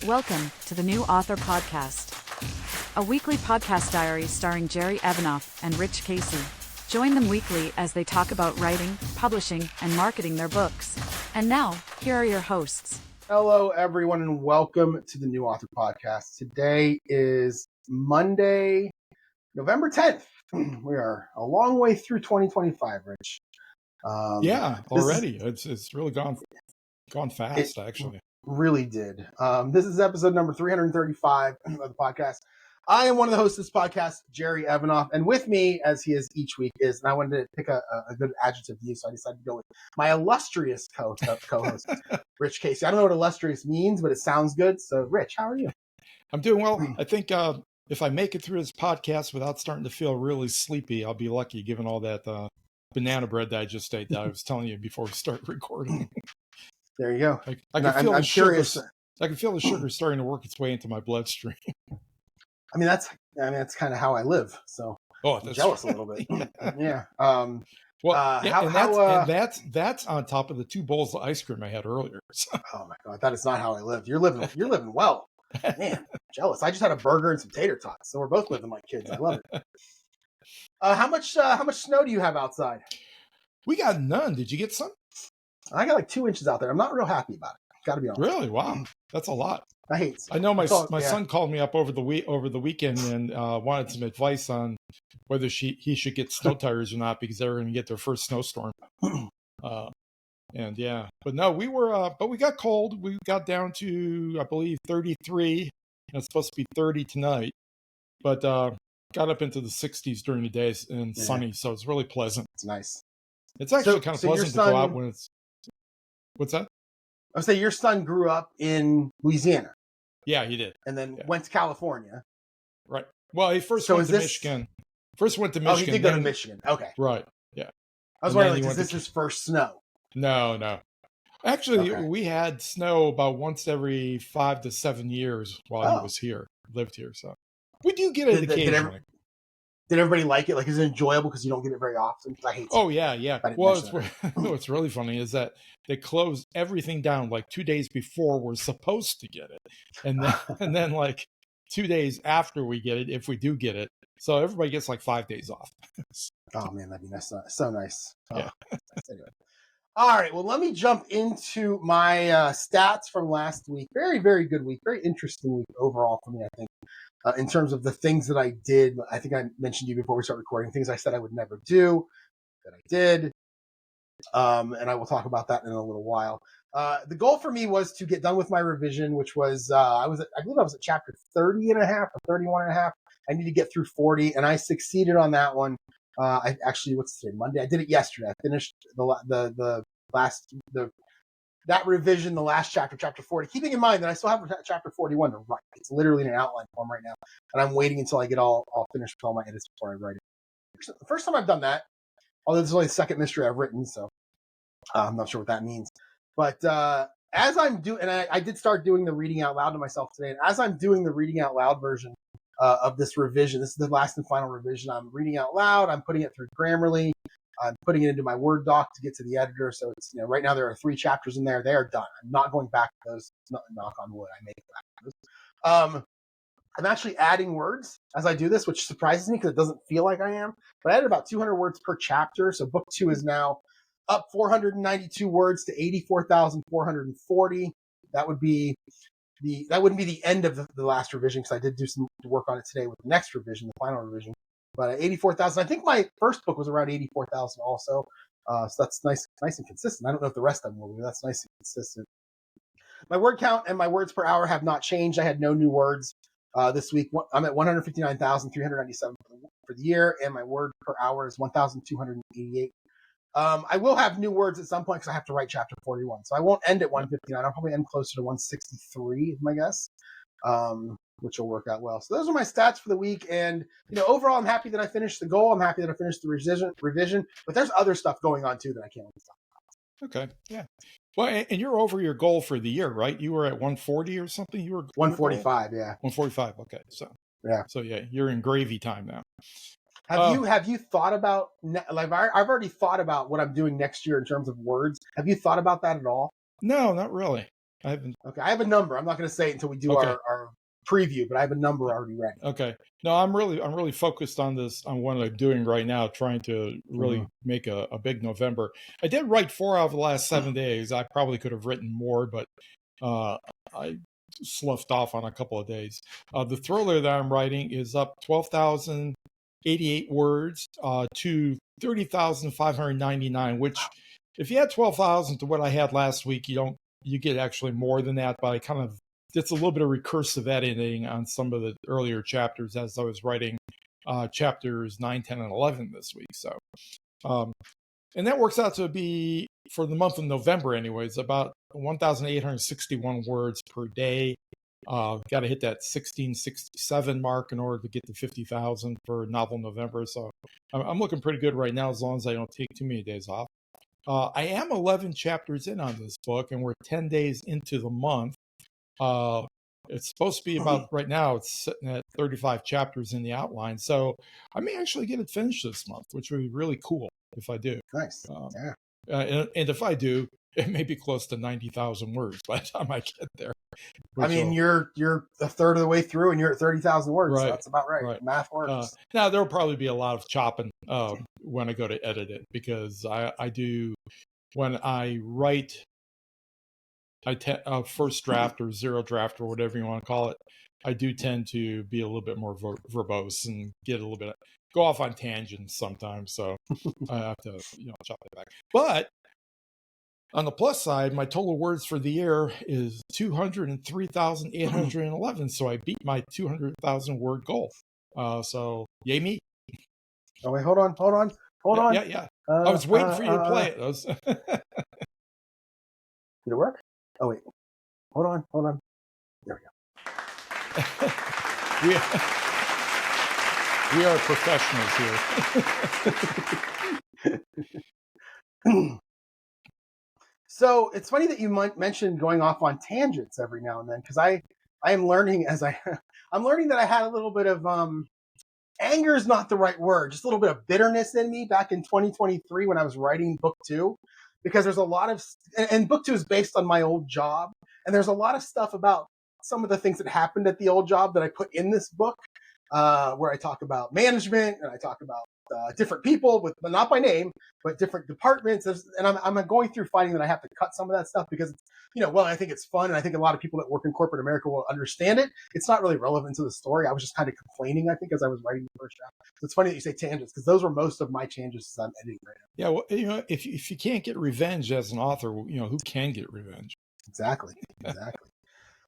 Welcome to the New Author Podcast, a weekly podcast diary starring Jerry Evanoff and Rich Casey. Join them weekly as they talk about writing, publishing, and marketing their books. And now, here are your hosts. Hello, everyone, and welcome to the New Author Podcast. Today is Monday, November 10th. We are a long way through 2025, Rich. Already. It's really gone fast, actually. Really did. This is episode number 335 of the podcast. I am one of the hosts of this podcast, Jerry Evanoff, and with me, as he is each week, and I wanted to pick a good adjective to use, so I decided to go with my illustrious co-host, Rich Casey. I don't know what illustrious means, but it sounds good. So, Rich, how are you? I'm doing well. I think if I make it through this podcast without starting to feel really sleepy, I'll be lucky, given all that banana bread that I just ate that I was telling you before we started recording. There you go. I can feel the sugar starting to work its way into my bloodstream. I mean, that's kind of how I live. So I'm jealous a little bit. Yeah. That's on top of the 2 bowls of ice cream I had earlier. So. Oh my God, that is not how I live. You're living well. Man, jealous. I just had a burger and some tater tots, so we're both living like kids. I love it. How much snow do you have outside? We got none. Did you get some? I got like 2 inches out there. I'm not real happy about it. Got to be honest. Really? Wow, that's a lot. I hate snow. I know my son called me up over the weekend and wanted some advice on whether he should get snow tires or not because they were going to get their first snowstorm. But no, we got cold. We got down to, I believe, 33. And it's supposed to be 30 tonight, but got up into the 60s during the days and sunny, so it's really pleasant. It's nice. It's actually kind of pleasant to go out when it's. What's that? I would say your son grew up in Louisiana. Yeah, he did. And then went to California. Right. Well, he went to Michigan. First went to Michigan. Oh, he did go to Michigan. Okay. Right. Yeah. I was wondering, is this his first snow? No. Actually, we had snow about once every 5 to 7 years while he was here, lived here. So we do get it occasionally. Did everybody like it? Like, is it enjoyable because you don't get it very often? I hate snow. Oh, yeah. Well, what's really funny is that they closed everything down like 2 days before we're supposed to get it. And then like 2 days after we get it, if we do get it. So everybody gets like 5 days off. Oh, man, that'd be so nice. Yeah. Anyway. All right, well, let me jump into my stats from last week. Very, very good week. Very interesting week overall for me, I think. In terms of the things that I did, I think I mentioned to you before we start recording, things I said I would never do that I did. And I will talk about that in a little while. The goal for me was to get done with my revision, which was, I believe I was at chapter 30 and a half or 31 and a half. I need to get through 40, and I succeeded on that one. What's today? Monday. I did it yesterday. I finished that revision, the last chapter 40, keeping in mind that I still have chapter 41 to write. It's literally in an outline form right now. And I'm waiting until I get all finished with all my edits before I write it. The first time I've done that, although this is only the second mystery I've written, so I'm not sure what that means. But as I'm doing, and I did start doing the reading out loud to myself today, and as I'm doing the reading out loud version of this revision, this is the last and final revision, I'm reading out loud, I'm putting it through Grammarly, I'm putting it into my Word doc to get to the editor. So it's, right now there are 3 chapters in there. They are done. I'm not going back to those. Knock on wood. I make it back to those. I'm actually adding words as I do this, which surprises me because it doesn't feel like I am. But I added about 200 words per chapter. So book 2 is now up 492 words to 84,440. That wouldn't be the end of the last revision because I did do some work on it today with the next revision, the final revision. But 84,000. I think my first book was around 84,000 also. So that's nice and consistent. I don't know if the rest of them will be. That's nice and consistent. My word count and my words per hour have not changed. I had no new words this week. I'm at 159,397 for the year, and my word per hour is 1,288. I will have new words at some point because I have to write chapter 41. So I won't end at 159. I'll probably end closer to 163 is my guess. Which will work out well. So those are my stats for the week. And, overall, I'm happy that I finished the goal. I'm happy that I finished the revision. But there's other stuff going on, too, that I can't really talk about. Okay. Yeah. Well, and you're over your goal for the year, right? You were at 140 or something? You were 145, yeah. 145, okay. So you're in gravy time now. Have you thought about, like, I've already thought about what I'm doing next year in terms of words. Have you thought about that at all? No, not really. I haven't. Okay, I have a number. I'm not going to say it until we do Okay. our preview, but I have a number already ready. Okay. No, I'm really focused on this, on what I'm doing right now, trying to really make a big November. I did write 4 out of the last 7 days. I probably could have written more, but I sloughed off on a couple of days. The thriller that I'm writing is up 12,088 words to 30,599, which if you add 12,000 to what I had last week, you get actually more than that, but I kind of, it's a little bit of recursive editing on some of the earlier chapters as I was writing chapters 9, 10, and 11 this week. So, and that works out to be, for the month of November anyways, about 1,861 words per day. Got to hit that 1667 mark in order to get to 50,000 for novel November. So I'm looking pretty good right now, as long as I don't take too many days off. I am 11 chapters in on this book, and we're 10 days into the month. It's supposed to be about, right now, it's sitting at 35 chapters in the outline. So I may actually get it finished this month, which would be really cool if I do. Nice. Yeah. And if I do, it may be close to 90,000 words by the time I get there. I mean, you're a third of the way through, and you're at 30,000 words. Right, So that's about right. right. Math works. Now there'll probably be a lot of chopping when I go to edit it, because I do, when I write first draft or zero draft or whatever you want to call it, I do tend to be a little bit more verbose and get a little bit, go off on tangents sometimes. So I have to, chop it back. But on the plus side, my total words for the year is 203,811. So I beat my 200,000 word goal. So yay me. Oh, wait, hold on. Yeah. I was waiting for you to play it. Did it work? Oh, wait. Hold on. There we go. We are professionals here. So it's funny that you mentioned going off on tangents every now and then, because I am learning I'm learning that I had a little bit of anger is not the right word, just a little bit of bitterness in me back in 2023 when I was writing book 2, because there's a lot of, and book 2 is based on my old job, and there's a lot of stuff about some of the things that happened at the old job that I put in this book, where I talk about management and I talk about different people, not by name, but different departments. And I'm going through finding that I have to cut some of that stuff because, I think it's fun. And I think a lot of people that work in corporate America will understand it. It's not really relevant to the story. I was just kind of complaining, I think, as I was writing the first draft. So it's funny that you say tangents, because those were most of my changes as I'm editing right now. Yeah. Well, if you can't get revenge as an author, who can get revenge? Exactly.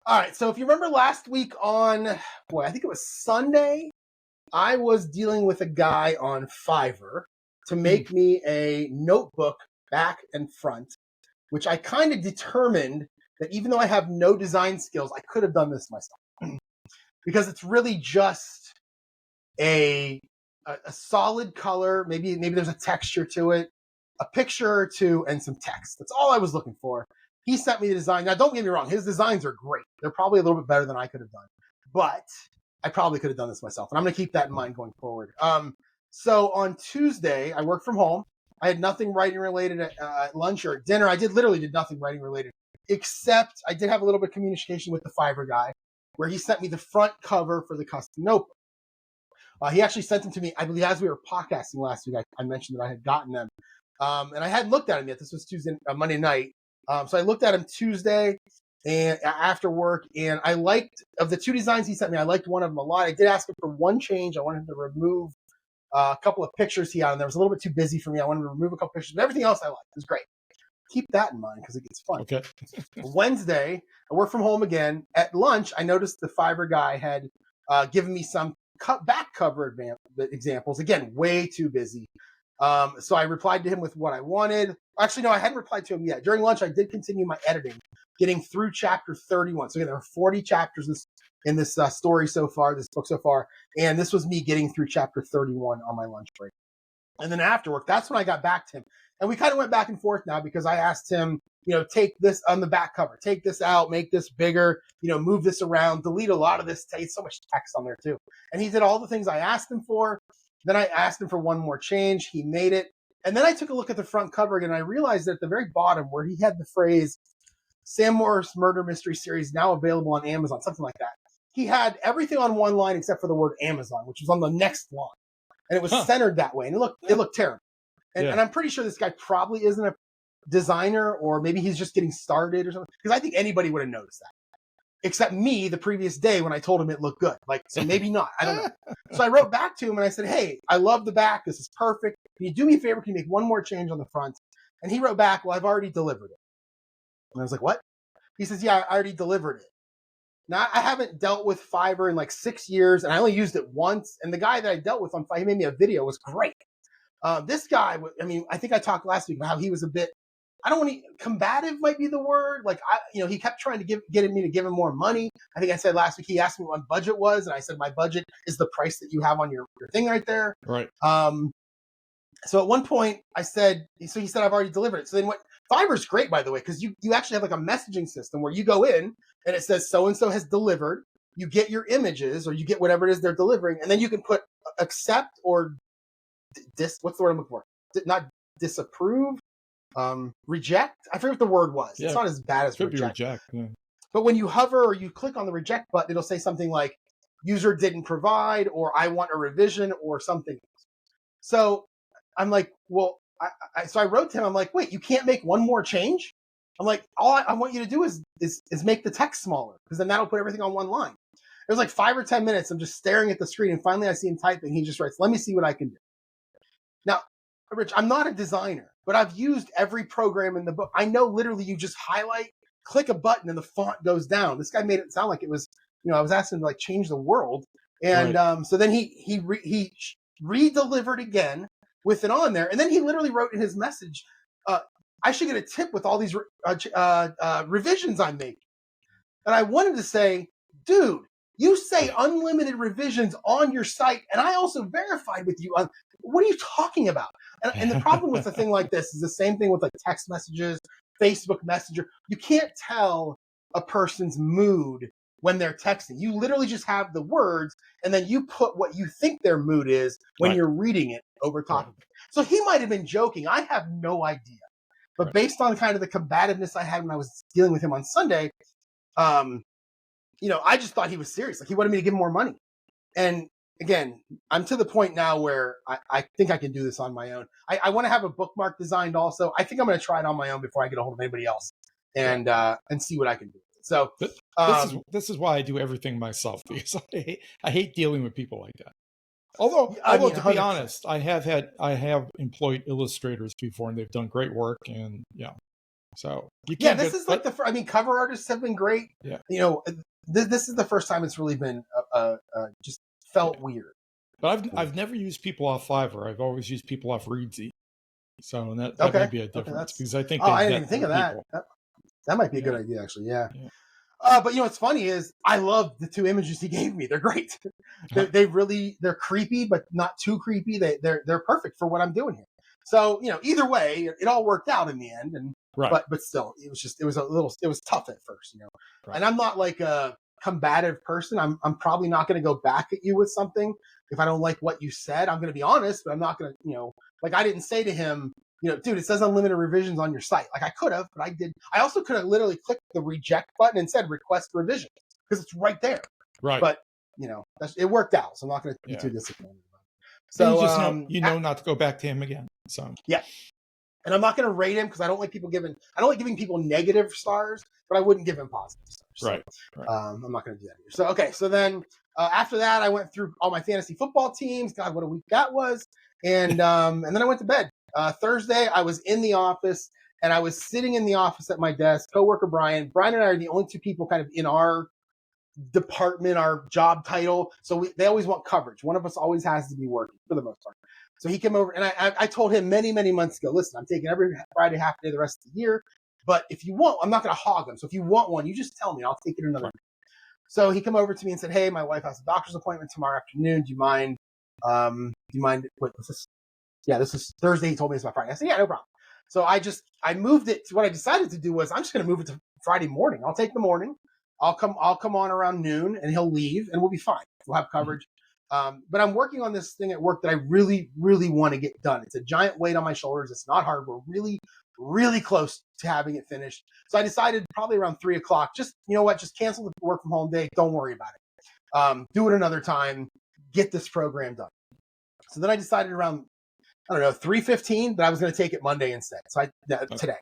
All right. So if you remember last week on, I think it was Sunday, I was dealing with a guy on Fiverr to make me a notebook back and front, which I kind of determined that even though I have no design skills, I could have done this myself, because it's really just a solid color. Maybe there's a texture to it, a picture or two, and some text. That's all I was looking for. He sent me the design. Now, don't get me wrong. His designs are great. They're probably a little bit better than I could have done, but I probably could have done this myself. And I'm going to keep that in mind going forward. So on Tuesday, I worked from home. I had nothing writing related at lunch or at dinner. I literally did nothing writing related, except I did have a little bit of communication with the Fiverr guy, where he sent me the front cover for the custom notebook. He actually sent them to me, I believe, as we were podcasting last week. I mentioned that I had gotten them. And I hadn't looked at them yet. This was Monday night. So I looked at them Tuesday and after work, and I liked, of the 2 designs he sent me, I liked one of them a lot. I did ask him for one change. I wanted him to remove a couple of pictures he had on there. It was a little bit too busy for me. I wanted to remove a couple pictures, but everything else I liked. It was great. Keep that in mind because it gets fun. Okay. Wednesday, I work from home again. At lunch, I noticed the Fiverr guy had given me some back cover examples. Again, way too busy. So I replied to him with what I wanted. Actually, no, I hadn't replied to him yet. During lunch, I did continue my editing, getting through chapter 31. So again, there are 40 chapters in this story so far, this book so far. And this was me getting through chapter 31 on my lunch break. And then after work, that's when I got back to him. And we kind of went back and forth now, because I asked him, take this on the back cover, take this out, make this bigger, move this around, delete a lot of this. It's so much text on there too. And he did all the things I asked him for. Then I asked him for one more change. He made it. And then I took a look at the front cover again, and I realized that at the very bottom, where he had the phrase, Sam Morris Murder Mystery Series, now available on Amazon, something like that. He had everything on one line except for the word Amazon, which was on the next line. And it was centered that way. And it looked terrible. And I'm pretty sure this guy probably isn't a designer, or maybe he's just getting started or something. Because I think anybody would have noticed that. Except me the previous day when I told him it looked good. Like, so maybe not. I don't know. So I wrote back to him and I said, hey, I love the back. This is perfect. Can you do me a favor? Can you make one more change on the front? And he wrote back, well, I've already delivered it. And I was like, what? He says, yeah, I already delivered it. Now, I haven't dealt with Fiverr in like 6 years, and I only used it once. And the guy that I dealt with on Fiverr, he made me a video, was great. This guy, I mean, I think I talked last week about how he was a bit, I don't want to, combative might be the word. Like, he kept trying to get me to give him more money. I think I said last week, he asked me what my budget was. And I said, my budget is the price that you have on your thing right there. Right. So at one point I said, so he said, I've already delivered it. So then Fiverr's great, by the way, because you actually have like a messaging system where you go in and it says so-and-so has delivered. You get your images, or you get whatever it is they're delivering. And then you can put accept or what's the word I'm looking for? Not disapprove, reject. I forget what the word was. Yeah. It's not as bad as reject. Yeah. But when you hover or you click on the reject button, it'll say something like user didn't provide, or I want a revision, or something. So I'm like, well, so I wrote to him. I'm like, wait, you can't make one more change? I'm like, all I want you to do is make the text smaller, because then that'll put everything on one line. It was like 5 or 10 minutes. I'm just staring at the screen, and finally I see him typing. He just writes, let me see what I can do. Now, Rich, I'm not a designer, but I've used every program in the book. I know literally you just highlight, click a button, and the font goes down. This guy made it sound like it was, I was asking him to like change the world. And right. So then he re-delivered again with it on there. And then he literally wrote in his message, I should get a tip with all these revisions I'm making. And I wanted to say, dude, you say unlimited revisions on your site, and I also verified with you. What are you talking about? And the problem with a thing like this is the same thing with like text messages, Facebook Messenger. You can't tell a person's mood when they're texting. You literally just have the words, and then you put what you think their mood is when you're reading it over top of it. So he might have been joking. I have no idea. But based on kind of the combativeness I had when I was dealing with him on Sunday, I just thought he was serious. Like, he wanted me to give him more money. And again, I'm to the point now where I think I can do this on my own. I want to have a bookmark designed also. I think I'm going to try it on my own before I get a hold of anybody else and see what I can do. So this is why I do everything myself, because I hate dealing with people like that. Although to be honest, I have employed illustrators before, and they've done great work. And so you can't. This is like cover artists have been great. Yeah. This is the first time it's really been just felt weird. But I've never used people off Fiverr. I've always used people off Reedsy. So that might be a difference, because I think I didn't even think of that. That might be a good idea, actually. Yeah. But what's funny is I love the 2 images he gave me. They're great. They're creepy, but not too creepy. They're perfect for what I'm doing here. So either way, it all worked out in the end. And but still, it was tough at first. Right. And I'm not like a combative person. I'm probably not going to go back at you with something if I don't like what you said. I'm going to be honest, but I'm not going to like, I didn't say to him, dude, it says unlimited revisions on your site. Like, I could have, but I did. I also could have literally clicked the reject button and said request revision, because it's right there. Right. But it worked out, so I'm not going to be too disappointed about it. So you just know not to go back to him again. So yeah, and I'm not going to rate him, because I don't like giving people negative stars, but I wouldn't give him positive stars. So, right. I'm not going to do that here. So okay, so then after that, I went through all my fantasy football teams. God, what a week that was. And then I went to bed. Thursday, I was in the office, and I was sitting in the office at my desk. Coworker Brian and I are the only 2 people kind of in our department, our job title. So they always want coverage. One of us always has to be working for the most part. So he came over, and I told him many, many months ago, listen, I'm taking every Friday half day the rest of the year. But if you want, I'm not going to hog them. So if you want one, you just tell me. I'll take it another day. So he came over to me and said, hey, my wife has a doctor's appointment tomorrow afternoon. Do you mind? Wait, what's this? Yeah, this is Thursday. He told me it's my Friday. I said, yeah, no problem. So I moved it to what I decided to do was I'm just going to move it to Friday morning. I'll take the morning. I'll come on around noon, and he'll leave, and we'll be fine. We'll have coverage. But I'm working on this thing at work that I really, really want to get done. It's a giant weight on my shoulders. It's not hard. We're really, really close. to having it finished. So I decided probably around 3 o'clock, just, you know what, just cancel the work from home day. Don't worry about it. Do it another time. Get this program done. So then I decided around, I don't know, 3:15 that I was going to take it Monday instead. So today.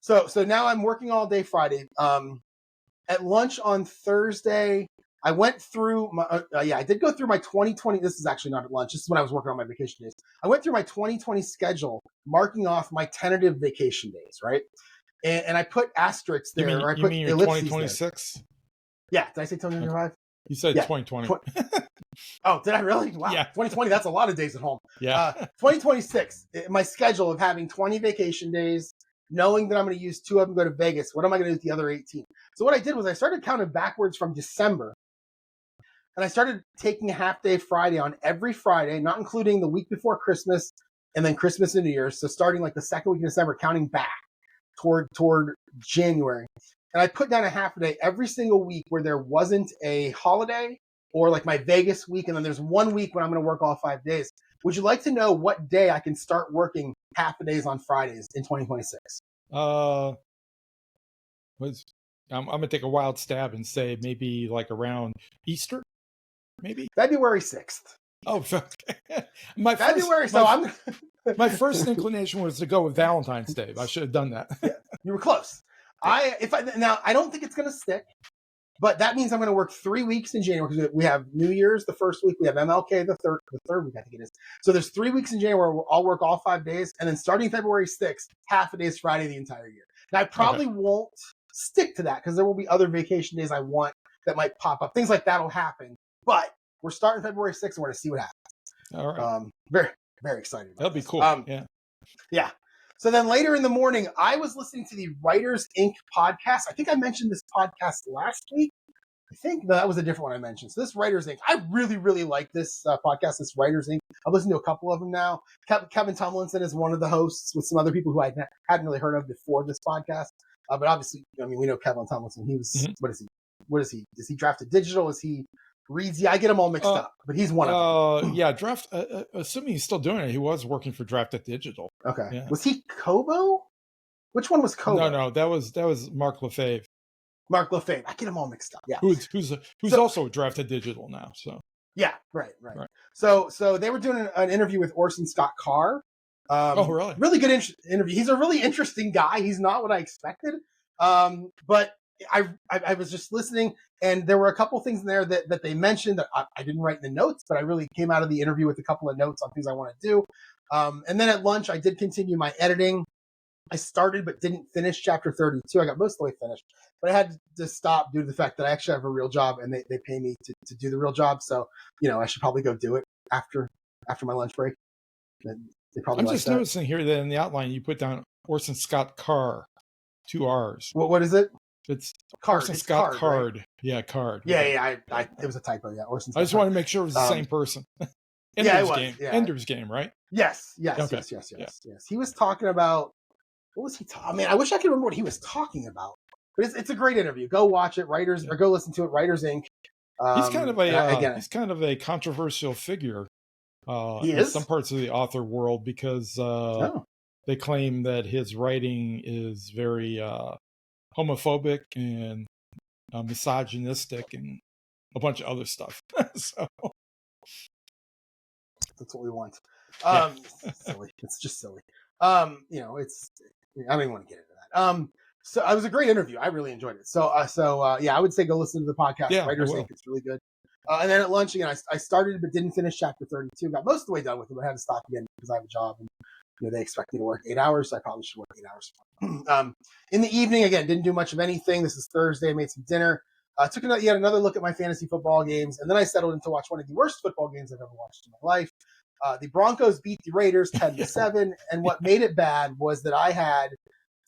So now I'm working all day Friday. At lunch on Thursday, I went through my, I did go through my 2020. This is actually not at lunch. This is when I was working on my vacation days. I went through my 2020 schedule, marking off my tentative vacation days, right? And I put asterisks there. You mean your 2026? Yeah. Did I say 2025? You said 2020. Oh, did I really? Wow. Yeah. 2020, that's a lot of days at home. Yeah. 2026, my schedule of having 20 vacation days, knowing that I'm going to use 2 of them to go to Vegas. What am I going to do with the other 18? So what I did was I started counting backwards from December. And I started taking a half day Friday on every Friday, not including the week before Christmas and then Christmas and New Year's. So starting like the second week of December, counting back toward January. And I put down a half a day every single week where there wasn't a holiday or like my Vegas week. And then there's 1 week when I'm going to work all 5 days. Would you like to know what day I can start working half a days on Fridays in 2026? I'm going to take a wild stab and say maybe like around Easter, maybe? February 6th. Oh, my first inclination was to go with Valentine's Day. I should have done that. Yeah, you were close. I don't think it's going to stick, but that means I'm going to work 3 weeks in January because we have New Year's the first week, we have MLK the third week, I think it is. So there's 3 weeks in January where I'll work all 5 days, and then starting February 6th, half a day is Friday the entire year. Now I probably won't stick to that because there will be other vacation days I want that might pop up. Things like that will happen, but we're starting February 6th, and we're going to see what happens. All right. Very, very excited about That'll be cool. Yeah. So then later in the morning, I was listening to the Writers Inc. podcast. I think I mentioned this podcast last week. I think that was a different one I mentioned. So this Writers Inc. I really, really like this podcast, this Writers Inc. I've listened to a couple of them now. Kevin Tomlinson is one of the hosts with some other people who I hadn't really heard of before this podcast. But obviously, we know Kevin Tomlinson. He was, What is he? Is he drafted digital? Is he reads? Yeah, I get them all mixed up, but he's one of them. Yeah, Draft. Assuming he's still doing it, he was working for Drafted Digital. Okay. Yeah. Was he Kobo? Which one was Kobo? No, that was Mark Lefebvre. Mark Lefebvre. I get them all mixed up. Yeah. Who's also Drafted Digital now. So. Yeah. Right. So they were doing an interview with Orson Scott Card. Oh, really? Really good interview. He's a really interesting guy. He's not what I expected. But I was just listening, and there were a couple things in there that they mentioned that I didn't write in the notes, but I really came out of the interview with a couple of notes on things I want to do. And then at lunch, I did continue my editing. I started but didn't finish chapter 32. I got most of the way finished, but I had to stop due to the fact that I actually have a real job, and they pay me to do the real job. So, I should probably go do it after my lunch break. I'm just noticing here that in the outline you put down Orson Scott Card, 2 R's. What is it? It's Card. Orson Scott Card. Right? Yeah, Card. Yeah. It was a typo. Yeah, Orson Scott I just wanted to make sure it was the same person. Ender's Game. Yeah. Ender's Game, right? Yes. Okay. Yes. He was talking about, what was he talking? Man, I wish I could remember what he was talking about. But it's a great interview. Go watch it, or go listen to it. Writers Inc. He's kind of a controversial figure. He is? In some parts of the author world because they claim that his writing is very homophobic and misogynistic and a bunch of other stuff. So that's what we want. Yeah. Silly. It's just silly. I don't even want to get into that. So it was a great interview. I really enjoyed it. So I would say go listen to the podcast. Yeah, Writers Inc. It's really good. And then at lunch again, I started but didn't finish chapter 32. Got most of the way done with it, but I had to stop again because I have a job and they expect me to work 8 hours, so I probably should work 8 hours. In the evening, again, didn't do much of anything. This is Thursday. I made some dinner. Took yet another look at my fantasy football games, and then I settled in to watch one of the worst football games I've ever watched in my life. The Broncos beat the Raiders 10-7, and what made it bad was that I had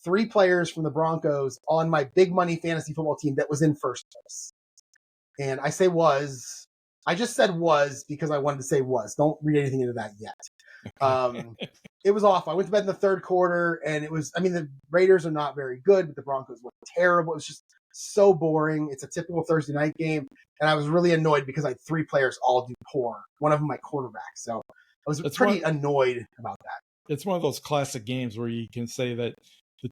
3 players from the Broncos on my big money fantasy football team that was in first place. And I say was. I just said was because I wanted to say was. Don't read anything into that yet. It was awful. I went to bed in the third quarter, and it was, the Raiders are not very good, but the Broncos were terrible. It was just so boring. It's a typical Thursday night game, and I was really annoyed because I had 3 players all do poor. One of them my quarterback. So I was pretty annoyed about that. It's one of those classic games where you can say that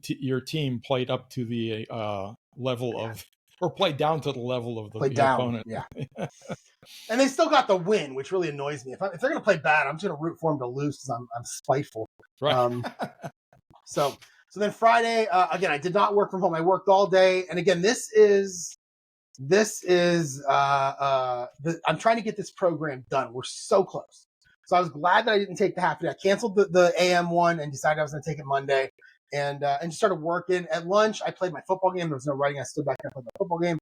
your team played up to the level of, or played down to the level of the opponent. Yeah. And they still got the win, which really annoys me. If they're going to play bad, I'm just going to root for them to lose because I'm spiteful. Right. So then Friday, again, I did not work from home. I worked all day. And again, I'm trying to get this program done. We're so close. So I was glad that I didn't take the half day. I canceled the AM one and decided I was going to take it Monday, and just started working. At lunch, I played my football game. There was no writing. I stood back and I played my football game.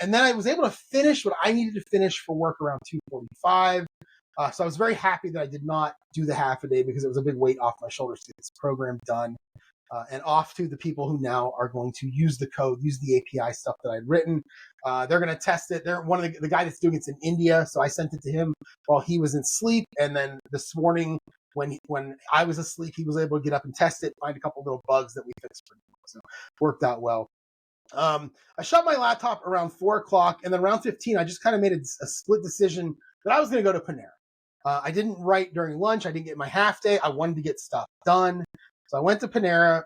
And then I was able to finish what I needed to finish for work around 2:45. So I was very happy that I did not do the half a day because it was a big weight off my shoulders to get this program done. And off to the people who now are going to use the code, use the API stuff that I'd written. They're going to test it. They're one of the guy that's doing it's in India, so I sent it to him while he was in sleep. And then this morning, when I was asleep, he was able to get up and test it, find a couple little bugs that we fixed for him. So worked out well. I shut my laptop around 4:00, and then around 15, I just kind of made a split decision that I was going to go to Panera. I didn't write during lunch. I didn't get my half day. I wanted to get stuff done. So I went to Panera,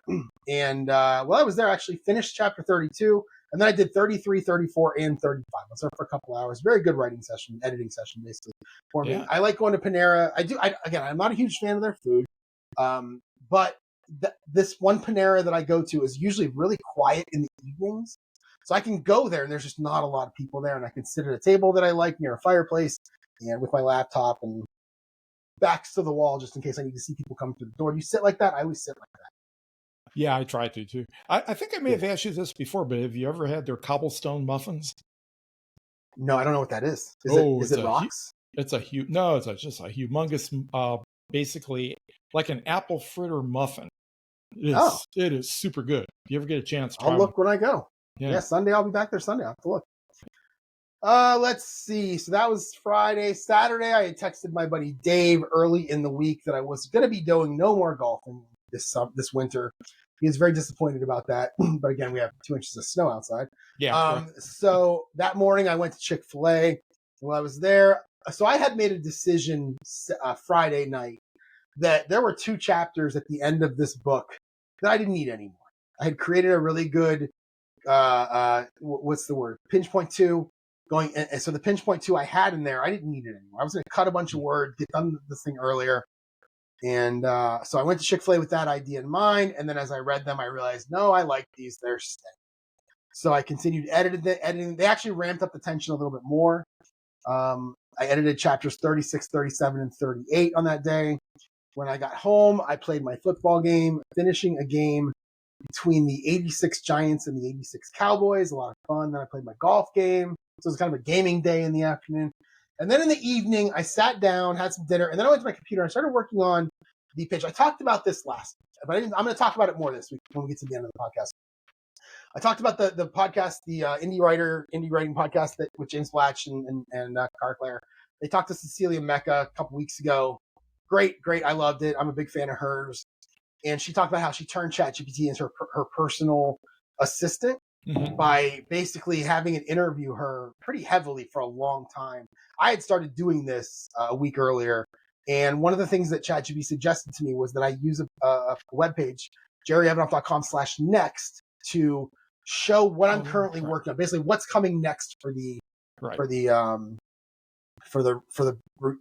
and while I was there, I actually finished chapter 32, and then I did 33, 34, and 35. I was there for a couple hours. Very good writing session, editing session, basically, for me. I like going to Panera. Again, I'm not a huge fan of their food, but this one Panera that I go to is usually really quiet in the evenings. So I can go there, and there's just not a lot of people there, and I can sit at a table that I like near a fireplace and with my laptop and backs to the wall just in case I need to see people come through the door. Do you sit like that? I always sit like that. Yeah, I try to too. I think I may have asked you this before, but have you ever had their cobblestone muffins? No, I don't know what that is. Is it rocks? It's just a humongous, basically like an apple fritter muffin. It is super good. If you ever get a chance, try I'll look when I go. Yeah, Sunday. I'll be back there Sunday. I'll have to look. Let's see. So that was Friday. Saturday, I had texted my buddy Dave early in the week that I was going to be doing no more golfing this winter. He was very disappointed about that. But again, we have 2 inches of snow outside. Yeah. So that morning, I went to Chick-fil-A. While I was there, so I had made a decision Friday night that there were 2 chapters at the end of this book that I didn't need anymore. I had created a really good, what's the word? Pinch point 2. And so the pinch point 2 I had in there, I didn't need it anymore. I was going to cut a bunch of words, get done this thing earlier. And so I went to Chick-fil-A with that idea in mind. And then as I read them, I realized, no, I like these. They're staying. So I continued editing. They actually ramped up the tension a little bit more. I edited chapters 36, 37, and 38 on that day. When I got home, I played my football game, finishing a game between the 86 Giants and the 86 Cowboys. A lot of fun. Then I played my golf game. So it was kind of a gaming day in the afternoon. And then in the evening, I sat down, had some dinner, and then I went to my computer and I started working on the pitch. I talked about this last week, but I'm going to talk about it more this week when we get to the end of the podcast. I talked about the podcast, the indie writing podcast with James Blatch and Car Claire. They talked to Cecilia Mecca a couple weeks ago. Great. I loved it. I'm a big fan of hers. And she talked about how she turned ChatGPT into her personal assistant. Mm-hmm. By basically having it interview her pretty heavily for a long time. I had started doing this a week earlier, and one of the things that ChatGPT suggested to me was that I use a webpage, jerryevanoff.com/next, to show what I'm currently working on. Basically, what's coming next for the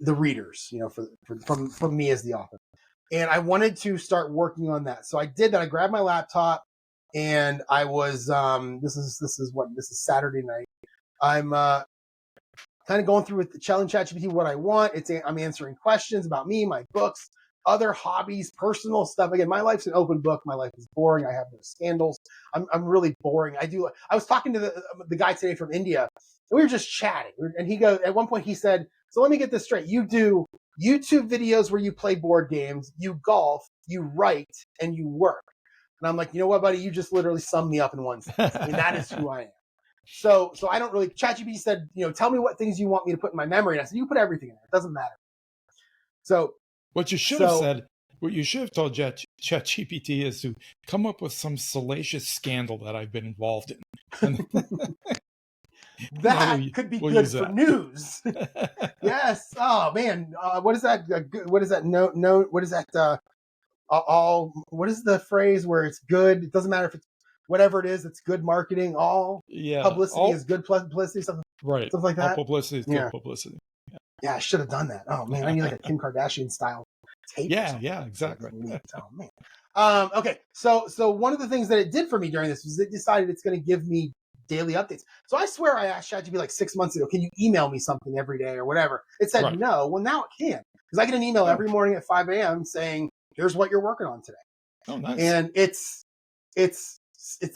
readers, from me as the author. And I wanted to start working on that, so I did that. I grabbed my laptop. And I was, this is Saturday night. I'm kind of going through with the challenge ChatGPT what I want. I'm answering questions about me, my books, other hobbies, personal stuff. Again, my life's an open book. My life is boring. I have no scandals. I'm really boring. I was talking to the guy today from India, and we were just chatting. And at one point he said, so let me get this straight. You do YouTube videos where you play board games, you golf, you write, and you work. And I'm like, you know what, buddy? You just literally summed me up in one sentence. I mean, that is who I am. So I don't really. ChatGPT said, tell me what things you want me to put in my memory. And I said, you put everything in there. It doesn't matter. So what you should have said, what you should have told ChatGPT is to come up with some salacious scandal that I've been involved in. That could be good for news. Yes. Oh man. What is that? What is that? No. What is that? all what is the phrase where it's good? It doesn't matter if it's whatever it is. It's good marketing. All publicity is good publicity. Something like that. All publicity is good publicity. Yeah, I should have done that. Oh man, I need like a Kim Kardashian style tape. Yeah, exactly. Oh man. Okay, so one of the things that it did for me during this was it decided it's going to give me daily updates. So I swear I asked ChatGPT like 6 months ago, can you email me something every day or whatever? It said no. Well, now it can, because I get an email every morning at 5 a.m. saying, here's what you're working on today. Oh, nice. And it's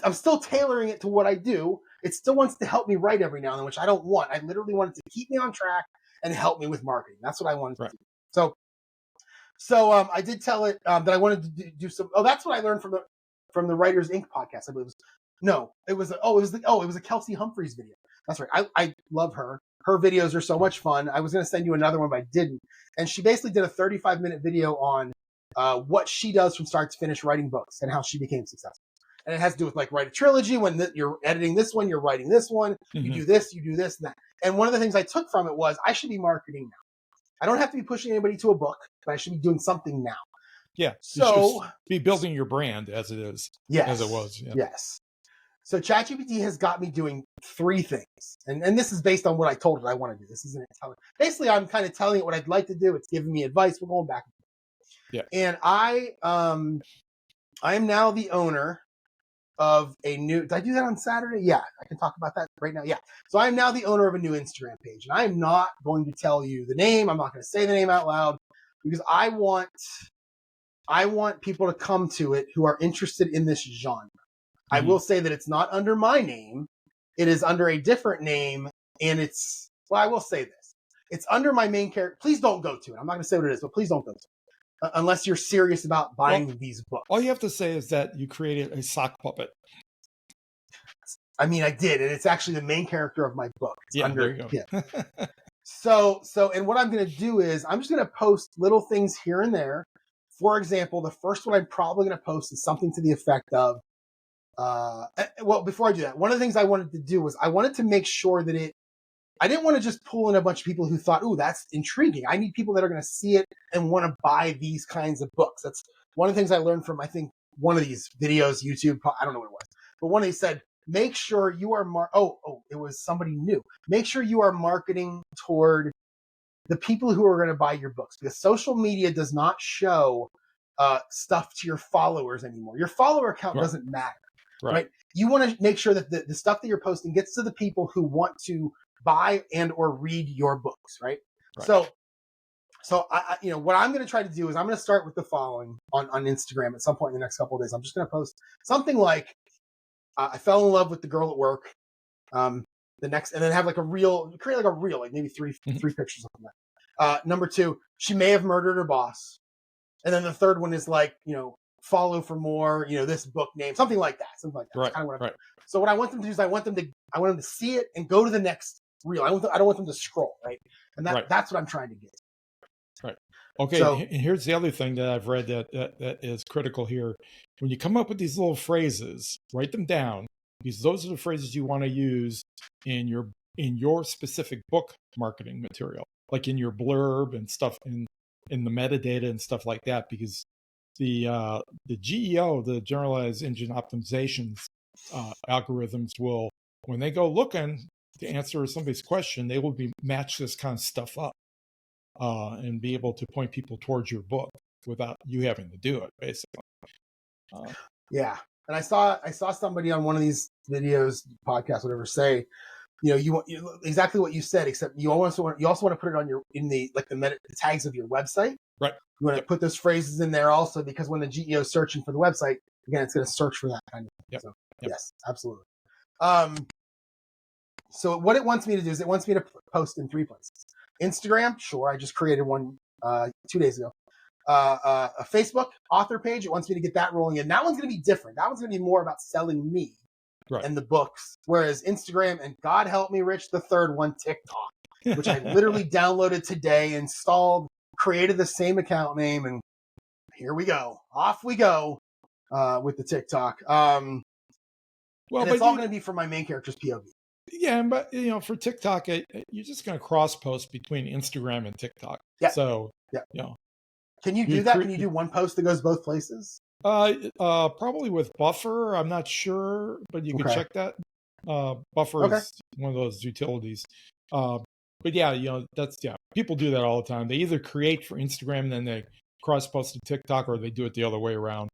I'm still tailoring it to what I do. It still wants to help me write every now and then, which I don't want. I literally want it to keep me on track and help me with marketing. That's what I wanted to do. So I did tell it that I wanted to do some. Oh, that's what I learned from the Writers Inc. podcast. I believe it was a Kelsey Humphreys video. That's right. I love her. Her videos are so much fun. I was going to send you another one, but I didn't. And she basically did a 35-minute video on what she does from start to finish writing books and how she became successful. And it has to do with like write a trilogy. When you're editing this one, you're writing this one. You do this, and that. And one of the things I took from it was I should be marketing now. I don't have to be pushing anybody to a book, but I should be doing something now. Yeah. So be building your brand as it is. Yes. As it was. Yeah. Yes. So ChatGPT has got me doing 3 things. And this is based on what I told it I want to do. This isn't telling. Basically, I'm kind of telling it what I'd like to do. It's giving me advice. We're going back. Yeah. And I am now the owner of a new, did I do that on Saturday? Yeah, I can talk about that right now. Yeah. So I'm now the owner of a new Instagram page, and I'm not going to tell you the name. I'm not going to say the name out loud because I want people to come to it who are interested in this genre. I will say that it's not under my name. It is under a different name, and I will say this. It's under my main character. Please don't go to it. I'm not going to say what it is, but please don't go to it. Unless you're serious about buying these books. All you have to say is that you created a sock puppet. I mean, I did, and it's actually the main character of my book. It's there you go. Yeah. So, and what I'm going to do is I'm just going to post little things here and there. For example, the first one I'm probably going to post is something to the effect of, well, before I do that, one of the things I wanted to do was I wanted to make sure that I didn't want to just pull in a bunch of people who thought, ooh, that's intriguing. I need people that are going to see it and want to buy these kinds of books. That's one of the things I learned from, I think, one of these videos, YouTube, I don't know what it was, but one of these said, make sure you are, it was somebody new. Make sure you are marketing toward the people who are going to buy your books, because social media does not show stuff to your followers anymore. Your follower count doesn't matter, right? You want to make sure that the stuff that you're posting gets to the people who want to buy and or read your books, right? So I what I'm going to try to do is I'm going to start with the following on Instagram at some point in the next couple of days. I'm just going to post something like, I fell in love with the girl at work. And then have like create like a reel, like maybe three pictures of that. Number 2, she may have murdered her boss. And then the third one is like, follow for more, this book name, something like that. Right. Kind of what so what I want them to do is I want them to see it and go to the next reel. I don't want them to scroll, right? And that's what I'm trying to get. Right. Okay. So, and here's the other thing that I've read that is critical here. When you come up with these little phrases, write them down, because those are the phrases you want to use in your specific book marketing material, like in your blurb and stuff, in the metadata and stuff like that, because the GEO, the generalized engine optimizations algorithms, will, when they go looking to answer somebody's question, they will match this kind of stuff up and be able to point people towards your book without you having to do it, basically. Yeah. And I saw somebody on one of these videos, podcasts, whatever, say, you want exactly what you said, except you also want to put it in the tags of your website. Right. You want to put those phrases in there also, because when the GEO is searching for the website, again, it's going to search for that kind of thing. So, yes, absolutely. So what it wants me to do is it wants me to post in 3 places. Instagram, sure, I just created one 2 days ago. A Facebook author page, it wants me to get that rolling in. That one's going to be different. That one's going to be more about selling me and the books. Whereas Instagram, and God help me, Rich, the third one, TikTok, which I literally downloaded today, installed, created the same account name, and here we go. Off we go with the TikTok. Well, and it's all going to be for my main character's POV. Yeah, but for TikTok, you're just going to cross post between Instagram and TikTok. Yeah. So, Can you do that? Can you do one post that goes both places? Probably with Buffer. I'm not sure, but you can check that. Buffer is one of those utilities. But yeah, people do that all the time. They either create for Instagram and then they cross post to TikTok, or they do it the other way around.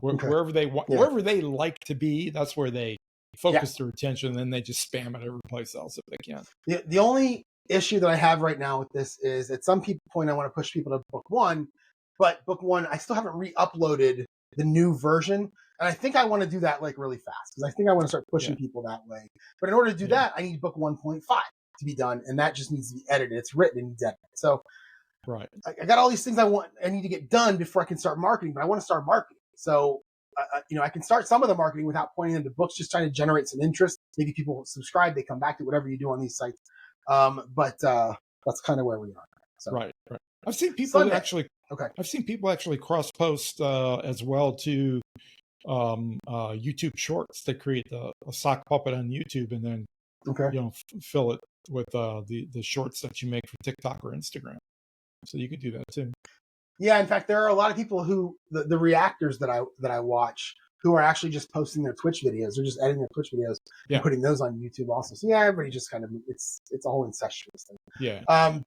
Wherever they want, wherever they like to be, that's where they focus their attention, and then they just spam it every place else if they can. The only issue that I have right now with this is at some point I want to push people to book one, but book one, I still haven't re-uploaded the new version. And I think I want to do that like really fast because I think I want to start pushing people that way. But in order to do that, I need book 1.5 to be done. And that just needs to be edited. It's written and needs edited. So I got all these things I need to get done before I can start marketing, but I want to start marketing. So, I can start some of the marketing without pointing them to books, just trying to generate some interest. Maybe people will subscribe, they come back to whatever you do on these sites. But that's kind of where we are. So. Right. I've seen people I've seen people actually cross post as well to YouTube Shorts. They create a sock puppet on YouTube and then fill it with the shorts that you make for TikTok or Instagram. So you could do that too. Yeah, in fact, there are a lot of people who the reactors that I watch who are actually just posting their Twitch videos. They're just editing their Twitch videos and putting those on YouTube also. So yeah, everybody just kind of it's a whole incestuous thing. Yeah.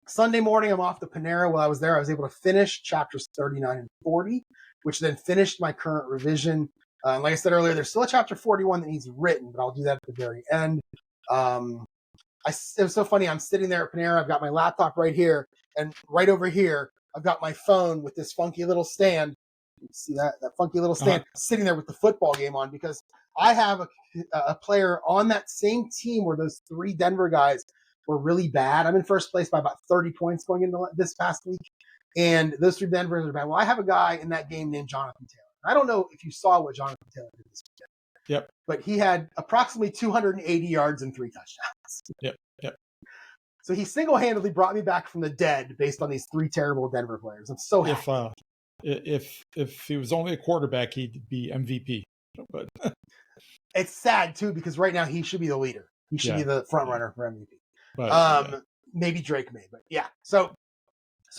Sunday morning, I'm off to Panera. While I was there, I was able to finish chapters 39 and 40, which then finished my current revision. Like I said earlier, there's still a chapter 41 that needs written, but I'll do that at the very end. It was so funny. I'm sitting there at Panera. I've got my laptop right here, and right over here, I've got my phone with this funky little stand. You see that funky little stand sitting there with the football game on, because I have a player on that same team where those 3 Denver guys were really bad. I'm in first place by about 30 points going into this past week, and those 3 Denvers are bad. Well, I have a guy in that game named Jonathan Taylor. I don't know if you saw what Jonathan Taylor did this weekend. Yep. But he had approximately 280 yards and 3 touchdowns. Yep. So he single-handedly brought me back from the dead based on these 3 terrible Denver players. I'm so happy. If he was only a quarterback, he'd be MVP. But it's sad too, because right now he should be the leader. He should be the front runner for MVP. But, maybe Drake may, but yeah. So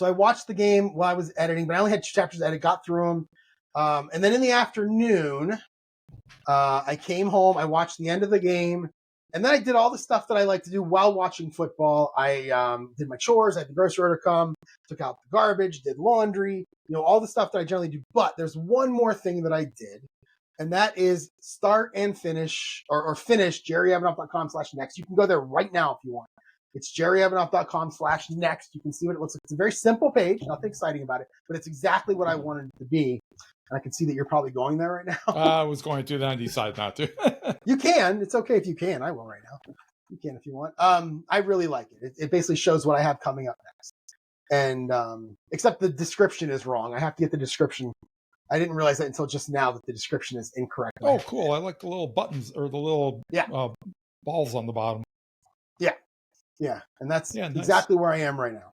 I watched the game while I was editing, but I only had 2 chapters to edit, got through them. And then in the afternoon, I came home, I watched the end of the game, and then I did all the stuff that I like to do while watching football. I did my chores, I had the grocery order come, took out the garbage, did laundry, all the stuff that I generally do. But there's one more thing that I did, and that is start and finish, or finish jerryevanoff.com/next. You can go there right now if you want. It's jerryevanoff.com/next. You can see what it looks like. It's a very simple page, nothing exciting about it, but it's exactly what I wanted it to be. And I can see that you're probably going there right now. I was going to, then I decided not to. You can. It's okay if you can. I will right now. You can if you want. I really like it. It basically shows what I have coming up next. And except the description is wrong. I have to get the description. I didn't realize that until just now that the description is incorrect. Oh, cool. I like the little buttons or the little balls on the bottom. Yeah. And that's nice. exactly where I am right now.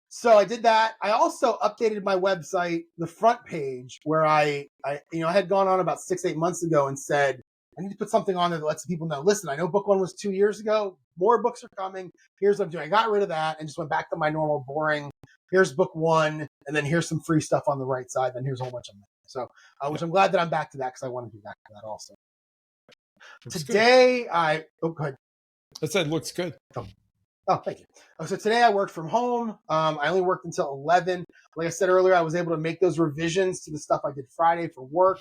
So I did that. I also updated my website, the front page, where I had gone on about 6-8 months ago and said, I need to put something on there that lets people know, listen, I know book 1 was 2 years ago. More books are coming. Here's what I'm doing. I got rid of that and just went back to my normal boring. Here's book 1. And then here's some free stuff on the right side. Then here's a whole bunch of them. So, which I'm glad that I'm back to that, because I want to be back to that also. Looks Today, good. go ahead. I said looks good. Oh, thank you. So today I worked from home. I only worked until 11. Like I said earlier, I was able to make those revisions to the stuff I did Friday for work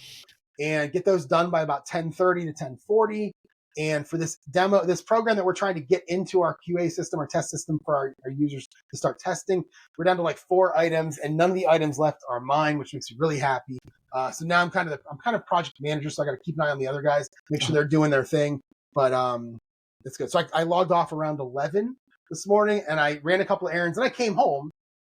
and get those done by about 10:30 to 10:40. And for this demo, this program that we're trying to get into our QA system, our test system for our users to start testing, we're down to like 4 items, and none of the items left are mine, which makes me really happy. So now I'm kind of project manager, so I got to keep an eye on the other guys, make sure they're doing their thing. But it's good. So I logged off around 11 this morning, and I ran a couple of errands, and I came home,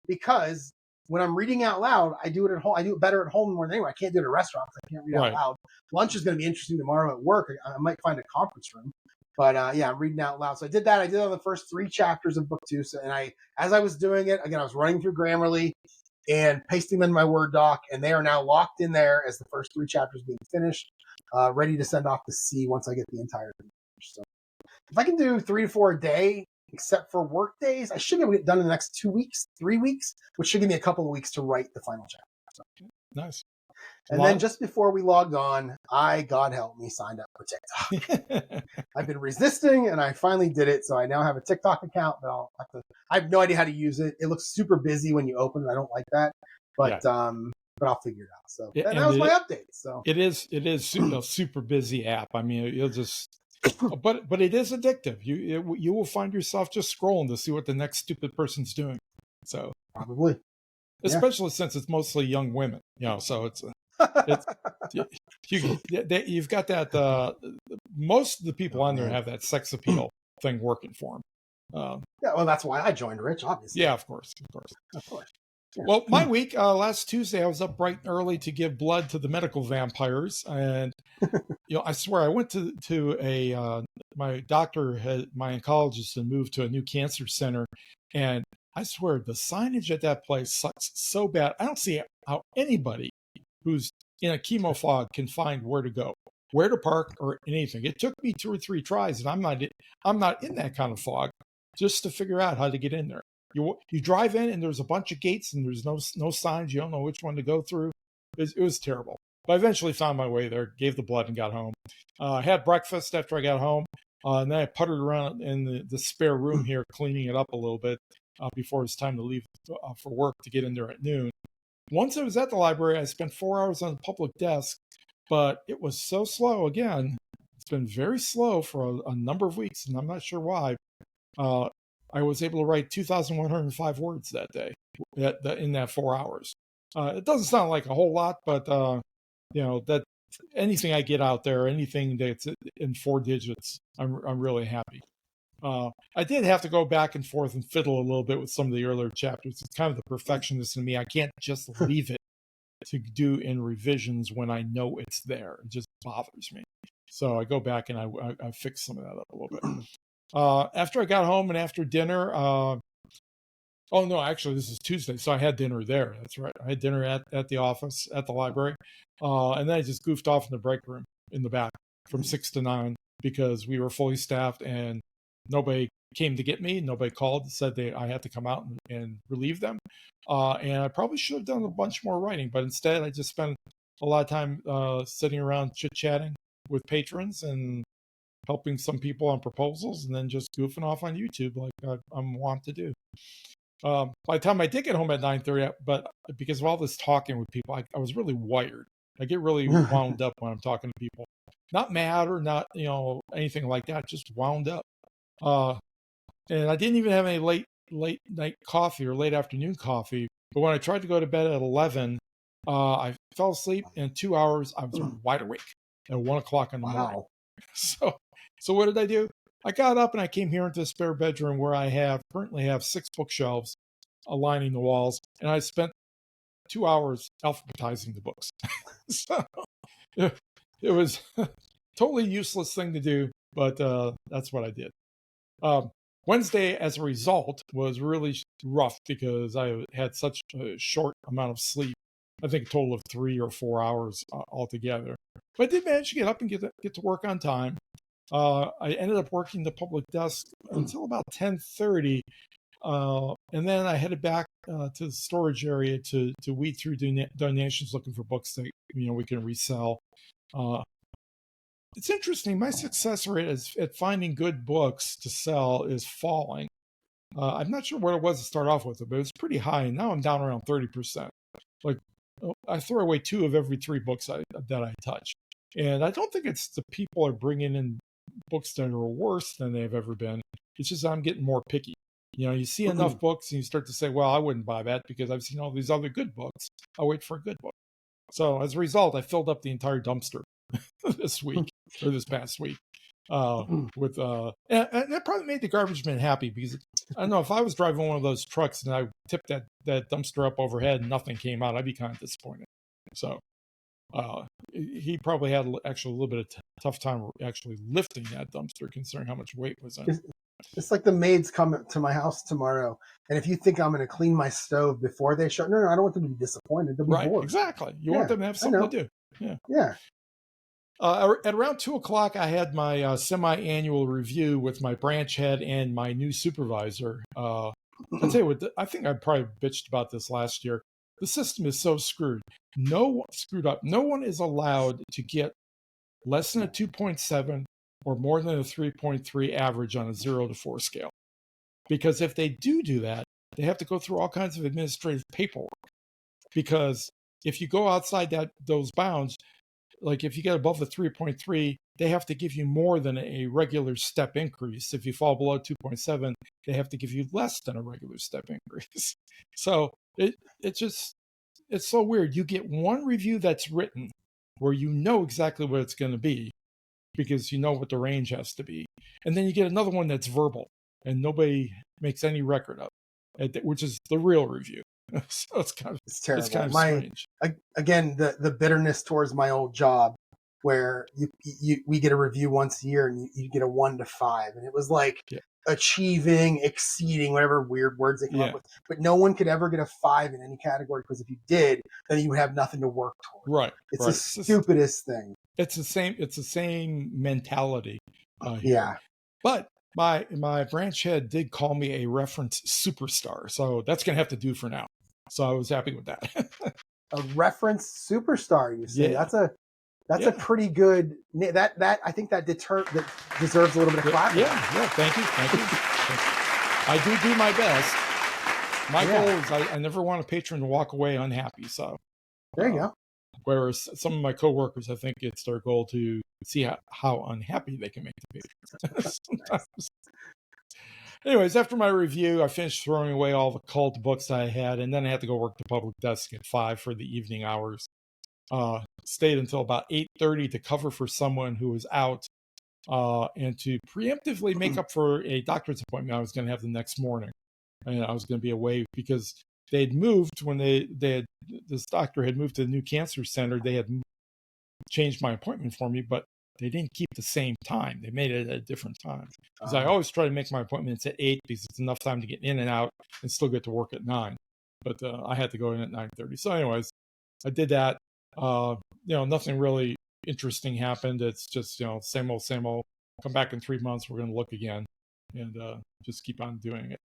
because when I'm reading out loud, I do it at home. I do it better at home more than anywhere. I can't do it at restaurants. I can't read out loud. Lunch is going to be interesting tomorrow at work. I might find a conference room, but I'm reading out loud. So I did that. I did it on the first 3 chapters of book 2. So, and as I was doing it, again, I was running through Grammarly and pasting them in my Word doc, and they are now locked in there as the first 3 chapters being finished, ready to send off to C once I get the entire thing finished. So if I can do 3 to 4 a day, except for work days. I should be able to get done in the next 2 weeks, 3 weeks, which should give me a couple of weeks to write the final chapter. So. Nice. And then just before we logged on, God help me, signed up for TikTok. I've been resisting, and I finally did it. So I now have a TikTok account. But I have no idea how to use it. It looks super busy when you open it. I don't like that, but I'll figure it out. So that was my update. So it is a super busy app. I mean, you'll just, but it is addictive. You will find yourself just scrolling to see what the next stupid person's doing. So probably, especially since it's mostly young women, so it's you've got that. Most of the people on there have that sex appeal thing working for them. Yeah, well, that's why I joined Rich, obviously. Yeah, of course. Yeah. Well, my week, last Tuesday, I was up bright and early to give blood to the medical vampires, and I swear I went to a my doctor my oncologist had moved to a new cancer center, and I swear the signage at that place sucks so bad. I don't see how anybody who's in a chemo fog can find where to go, where to park, or anything. It took me 2 or 3 tries, and I'm not in that kind of fog, just to figure out how to get in there. You drive in, and there's a bunch of gates, and there's no signs. You don't know which one to go through. It was terrible. But I eventually found my way there, gave the blood, and got home. I had breakfast after I got home, and then I puttered around in the spare room here, cleaning it up a little bit before it's time to leave for work to get in there at noon. Once I was at the library, I spent 4 hours on the public desk, but it was so slow again. It's been very slow for a number of weeks, and I'm not sure why. I was able to write 2,105 words that day in that 4 hours. It doesn't sound like a whole lot, but that anything I get out there, anything that's in 4 digits, I'm really happy. I did have to go back and forth and fiddle a little bit with some of the earlier chapters. It's kind of the perfectionist in me. I can't just leave it to do in revisions when I know it's there. It just bothers me. So I go back and I fix some of that up a little bit. After I got home and after dinner, actually this is Tuesday, so I had dinner there. That's right. I had dinner at the office, at the library. And then I just goofed off in the break room in the back from 6 to 9 because we were fully staffed and nobody came to get me. Nobody called, said I had to come out and relieve them. And I probably should have done a bunch more writing, but instead I just spent a lot of time sitting around chit-chatting with patrons and helping some people on proposals, and then just goofing off on YouTube like I'm wont to do. By the time I did get home at 9:30, but because of all this talking with people, I was really wired. I get really wound up when I'm talking to people. Not mad or not, anything like that, just wound up. And I didn't even have any late night coffee or late afternoon coffee. But when I tried to go to bed at 11, I fell asleep. In 2 hours, I was wide awake at 1 o'clock in the morning. So what did I do? I got up and I came here into the spare bedroom where I currently have 6 bookshelves lining the walls, and I spent 2 hours alphabetizing the books. So it was a totally useless thing to do, but that's what I did. Wednesday, as a result, was really rough because I had such a short amount of sleep. I think a total of 3 or 4 hours altogether. But I did manage to get up and get to work on time. I ended up working the public desk until about 10:30, and then I headed back to the storage area to weed through donations, looking for books that we can resell. It's interesting. My success rate at finding good books to sell is falling. I'm not sure what it was to start off with, but it was pretty high, and now I'm down around 30%. Like I throw away 2 of every 3 books that I touch, and I don't think it's the people are bringing in books that are worse than they've ever been. It's just I'm getting more picky. You see enough books and you start to say, well, I wouldn't buy that because I've seen all these other good books. I'll wait for a good book. So as a result, I filled up the entire dumpster this past week with and that probably made the garbage man happy, because I don't know, if I was driving one of those trucks and I tipped that dumpster up overhead and nothing came out, I'd be kind of disappointed. So he probably had actually a little bit of tough time actually lifting that dumpster, considering how much weight was in it. It's like the maids come to my house tomorrow, and if you think I'm going to clean my stove before they show, no, I don't want them to be disappointed. They'll be bored. Exactly. You want them to have something to do. Yeah. At around 2:00, I had my semi-annual review with my branch head and my new supervisor. I'll tell you what, I think I probably bitched about this last year. The system is so screwed. Screwed up. No one is allowed to get less than a 2.7 or more than a 3.3 average on a 0 to 4 scale. Because if they do that, they have to go through all kinds of administrative paperwork. Because if you go outside those bounds, like if you get above the 3.3, they have to give you more than a regular step increase. If you fall below 2.7, they have to give you less than a regular step increase. So it's so weird. You get one review that's written where you know exactly what it's going to be because you know what the range has to be. And then you get another one that's verbal and nobody makes any record of it, which is the real review. So it's terrible. It's kind of strange. Again, the bitterness towards my old job, where we get a review once a year and you get a 1 to 5, and it was like achieving, exceeding, whatever weird words they come up with. But no one could ever get a 5 in any category, because if you did, then you would have nothing to work toward. Right. It's the stupidest thing. It's the same mentality. Yeah. But my branch head did call me a reference superstar, so that's gonna have to do for now. So I was happy with that. A reference superstar, you say? Yeah. That's a pretty good. That I think that deserves a little bit of clap. Yeah. Thank you. I do my best. My goal is I never want a patron to walk away unhappy. So there you go. Whereas some of my coworkers, I think it's their goal to see how unhappy they can make the patron. Sometimes. Anyways, after my review, I finished throwing away all the cult books I had, and then I had to go work the public desk at 5 for the evening hours. Stayed until about 8:30 to cover for someone who was out, and to preemptively make up for a doctor's appointment I was going to have the next morning. And I was going to be away because they'd moved when this doctor had moved to the new cancer center. They had changed my appointment for me, but they didn't keep the same time. They made it at a different time. Because I always try to make my appointments at 8 because it's enough time to get in and out and still get to work at 9. But I had to go in at 9:30. So anyways, I did that. Nothing really interesting happened. It's just, same old. Come back in 3 months, we're going to look again and just keep on doing it.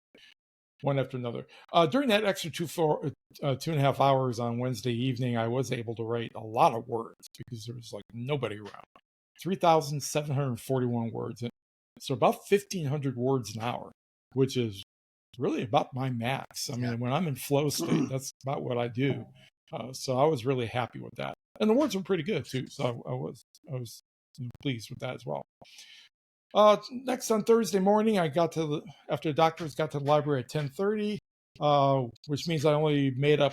One after another. During that extra 2.5 hours on Wednesday evening, I was able to write a lot of words because there was like nobody around. 3,741 words. So about 1,500 words an hour, which is really about my max. I mean, when I'm in flow state, that's about what I do. So I was really happy with that. And the words were pretty good too. So I was pleased with that as well. Next on Thursday morning, after the doctors got to the library at 10:30, which means I only I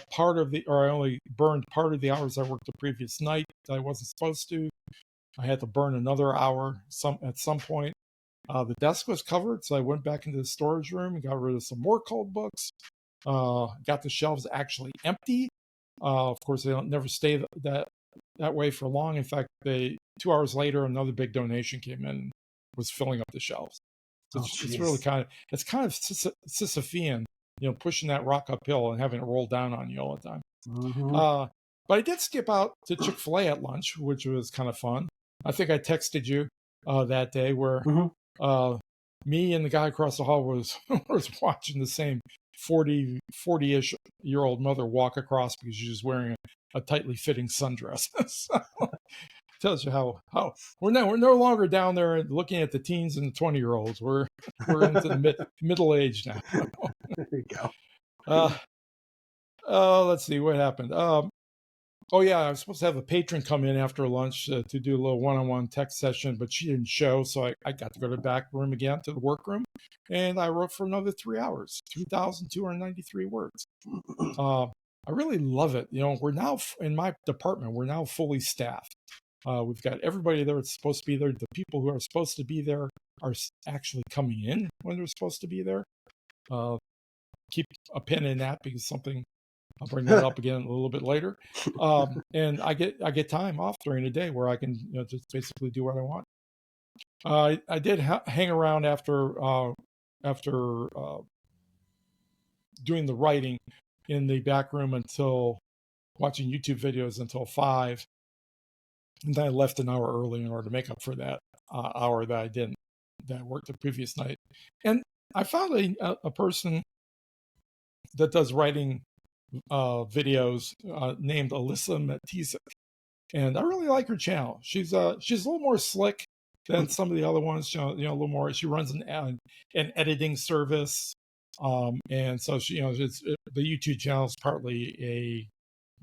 only burned part of the hours I worked the previous night that I wasn't supposed to. I had to burn another hour at some point. The desk was covered, so I went back into the storage room and got rid of some more cold books. Got the shelves actually empty. Of course, they don't never stay that way for long. In fact, 2 hours later, another big donation came in and was filling up the shelves. So it's really kind of Sisyphean, pushing that rock uphill and having it roll down on you all the time. Mm-hmm. But I did skip out to Chick-fil-A at lunch, which was kind of fun. I think I texted you that day where me and the guy across the hall was watching the same 40-ish year old mother walk across because she's just wearing a tightly fitting sundress. So, tells you how we're no longer down there looking at the teens and the 20-year-olds. We're into the middle age now. There you go. Let's see what happened. I was supposed to have a patron come in after lunch to do a little one-on-one text session, but she didn't show, so I got to go to the back room again, to the workroom, and I wrote for another 3 hours, 3,293 words. I really love it. We're now, in my department, we're now fully staffed. We've got everybody there that's supposed to be there. The people who are supposed to be there are actually coming in when they're supposed to be there. Keep a pin in that because I'll bring that up again a little bit later. And I get time off during the day where I can just basically do what I want. I did hang around after doing the writing in the back room until watching YouTube videos until 5. And then I left an hour early in order to make up for that hour that I didn't, that I worked the previous night. And I found a person that does writing videos named Alyssa Matisic. And I really like her channel. She's a little more slick than some of the other ones. A little more. She runs an editing service, and so she, the YouTube channel is partly a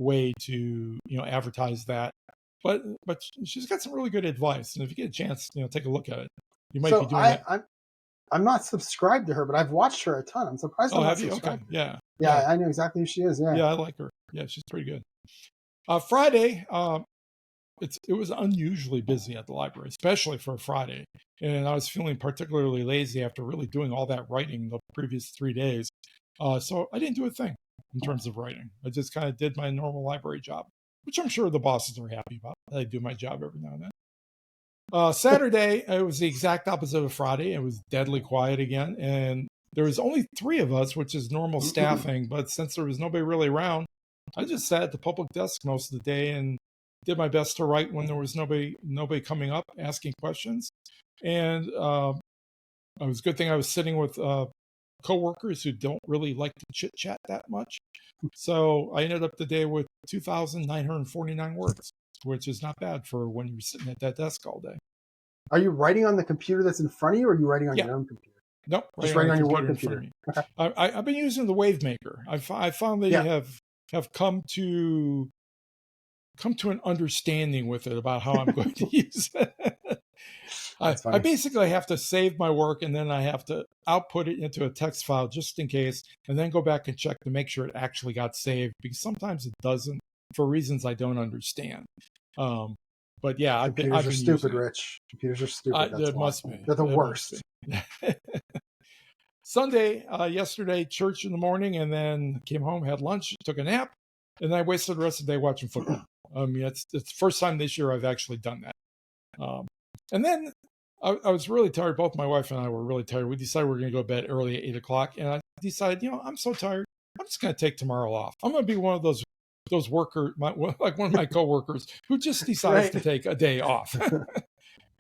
way to advertise that. But she's got some really good advice, and if you get a chance, take a look at it. You might be doing it. I'm not subscribed to her, but I've watched her a ton. I'm surprised. Oh, have you? Okay, yeah. I know exactly who she is. Yeah, I like her. Yeah, she's pretty good. Friday, it was unusually busy at the library, especially for a Friday. And I was feeling particularly lazy after really doing all that writing the previous 3 days. So I didn't do a thing in terms of writing. I just kind of did my normal library job, which I'm sure the bosses are happy about. I do my job every now and then. Saturday, it was the exact opposite of Friday. It was deadly quiet again. And there was only 3 of us, which is normal staffing. But since there was nobody really around, I just sat at the public desk most of the day and did my best to write when there was nobody coming up asking questions. And it was a good thing I was sitting with coworkers who don't really like to chit chat that much. So I ended up the day with 2,949 words, which is not bad for when you're sitting at that desk all day. Are you writing on the computer that's in front of you, or are you writing on your own computer? Nope, just writing on your work computer. Okay. I've been using the Wave Maker. I found that you have come to an understanding with it about how I'm going to use it. I basically have to save my work, and then I have to output it into a text file just in case, and then go back and check to make sure it actually got saved, because sometimes it doesn't for reasons I don't understand. But yeah, computers are stupid, Rich. Computers are stupid. It must be. They're the worst. Sunday, yesterday, church in the morning, and then came home, had lunch, took a nap, and then I wasted the rest of the day watching football. It's the first time this year I've actually done that. And then I was really tired. Both my wife and I were really tired. We decided we were going to go to bed early at 8 o'clock. And I decided, I'm so tired. I'm just going to take tomorrow off. I'm going to be one of those workers, like one of my coworkers who just decides to take a day off.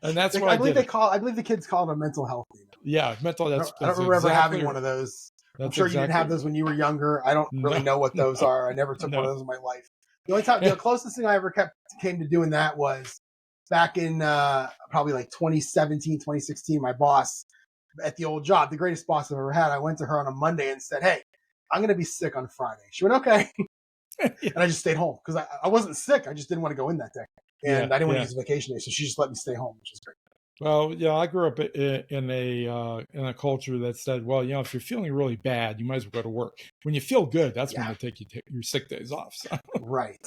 And that's what I believe I believe the kids call it a mental health day. Yeah, mental. I don't remember having one of those. I'm sure you didn't have those when you were younger. I don't really know what those are. I never took one of those in my life. The only time, the closest thing I ever came to doing that was back in probably like 2017, 2016. My boss at the old job, the greatest boss I've ever had, I went to her on a Monday and said, "Hey, I'm going to be sick on Friday." She went, "Okay." And I just stayed home because I wasn't sick. I just didn't want to go in that day. And I didn't want to use a vacation day. So she just let me stay home, which is great. Well, I grew up in a culture that said, well, if you're feeling really bad, you might as well go to work. When you feel good, that's when they take your sick days off. So. Right.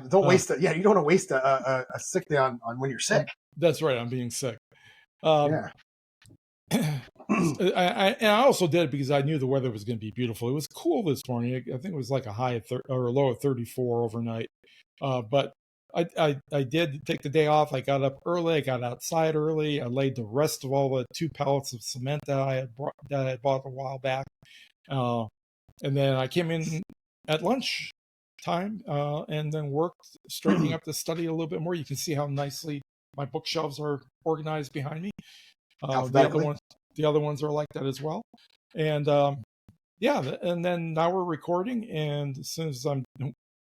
Don't waste it. Yeah, you don't want to waste a sick day on when you're sick. That's right. I'm being sick. I also did it because I knew the weather was going to be beautiful. It was cool this morning. I think it was like a high of or a low of 34 overnight. But I did take the day off. I got up early. I got outside early. I laid the rest of all the 2 pallets of cement that I had bought a while back. And then I came in at lunch time and then worked, straightening up the study a little bit more. You can see how nicely my bookshelves are organized behind me. The other ones are like that as well. And and then now we're recording. And as soon as I'm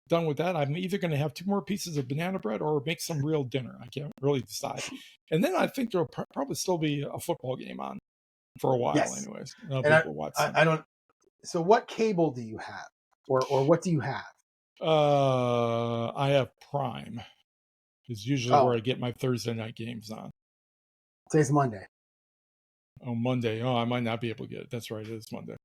done with that, I'm either going to have 2 more pieces of banana bread or make some real dinner. I can't really decide. And then I think there'll probably still be a football game on for a while, anyways. I don't. So, what cable do you have, or what do you have? I have Prime. It's usually where I get my Thursday night games on. Today's Monday. Oh, Monday. Oh, I might not be able to get it. That's right. It is Monday.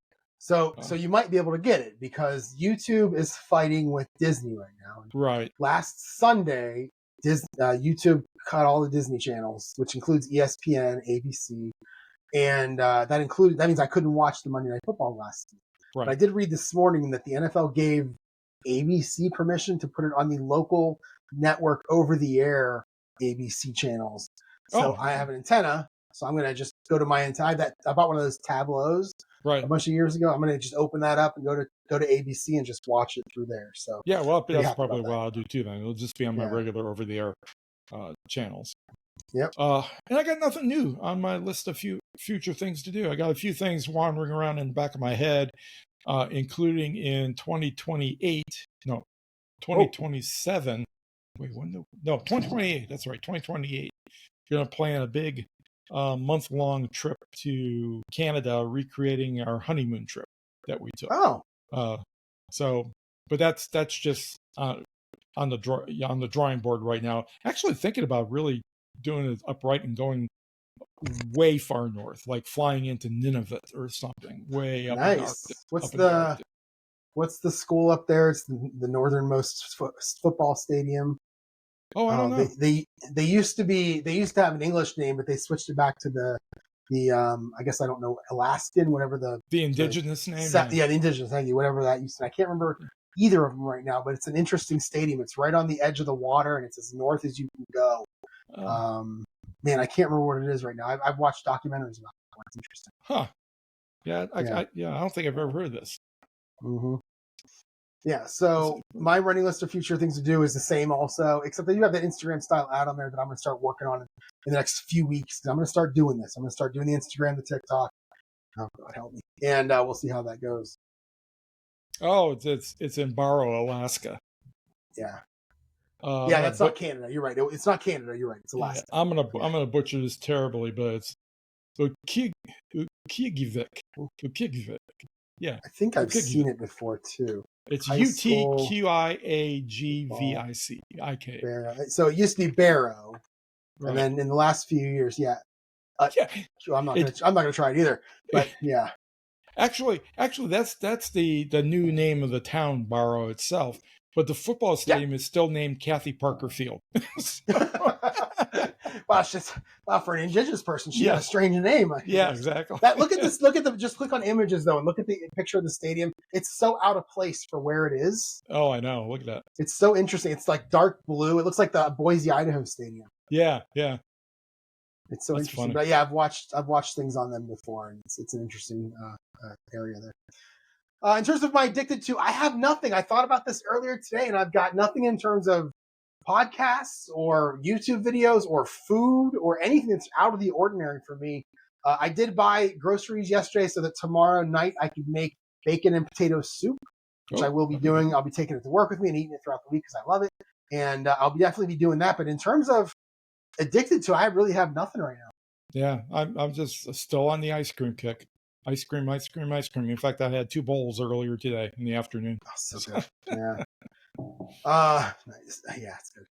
So you might be able to get it because YouTube is fighting with Disney right now. Right. Last Sunday, YouTube cut all the Disney channels, which includes ESPN, ABC, and that means I couldn't watch the Monday Night Football last week. Right. But I did read this morning that the NFL gave ABC permission to put it on the local network over-the-air ABC channels. So I have an antenna. So I'm going to just go to my antenna. I bought one of those tableaus a bunch of years ago. I'm going to just open that up and go to ABC and just watch it through there. So yeah, well, that's probably what I'll do too. Then it'll just be on my regular over the air. channels. Yep. And I got nothing new on my list of future things to do. I got a few things wandering around in the back of my head, including in 2028. No, 2027. Wait, when? No, 2028. That's right, 2028. Going to plan a big month-long trip to Canada, recreating our honeymoon trip that we took. Oh. But that's just on the drawing board right now. Actually, thinking about really doing it upright and going way far north, like flying into Nunavut or something, way up in the Arctic. What's the school up there? It's the northernmost football stadium. Oh, I don't know. They used to have an English name, but they switched it back to the I guess I don't know, Alaskan, whatever the indigenous name. Yeah, the indigenous. Thank you. Whatever that used to. I can't remember either of them right now, but it's an interesting stadium. It's right on the edge of the water, and it's as north as you can go. Man, I can't remember what it is right now. I've watched documentaries about it. It's interesting. Huh. Yeah. I don't think I've ever heard of this. Mm-hmm. Yeah, so my running list of future things to do is the same also, except that you have that Instagram style ad on there that I'm going to start working on in the next few weeks. I'm going to start doing this. I'm going to start doing the Instagram, the TikTok. Oh, God help me. And we'll see how that goes. Oh, it's in Barrow, Alaska. Yeah. Yeah, that's not Canada. You're right. It's not Canada. You're right. It's Alaska. Yeah, I'm gonna butcher this terribly, but it's Ukigvik. Yeah. I think I've seen it before too. It's UTQIAGVICIK. So it used to be Barrow, right. And then in the last few years, I'm not gonna try it either. But yeah. Actually, that's the new name of the town, Barrow itself. But the football stadium is still named Kathy Parker Field. Wow, for an indigenous person, she has a strange name. Yeah, exactly. Look at this. Just click on images though, and look at the picture of the stadium. It's so out of place for where it is. Oh, I know. Look at that. It's so interesting. It's like dark blue. It looks like the Boise, Idaho stadium. Yeah. It's so interesting. Funny. But yeah, I've watched things on them before, and it's an interesting area there. In terms of my addicted to, I have nothing. I thought about this earlier today, and I've got nothing in terms of podcasts or YouTube videos or food or anything that's out of the ordinary for me. I did buy groceries yesterday so that tomorrow night I could make bacon and potato soup, which I will be doing. I'll be taking it to work with me and eating it throughout the week because I love it. And I'll definitely be doing that. But in terms of addicted to, I really have nothing right now. Yeah, I'm just still on the ice cream kick. Ice cream. In fact, I had 2 bowls earlier today in the afternoon. Oh, so good. Yeah. Nice. Yeah, it's good.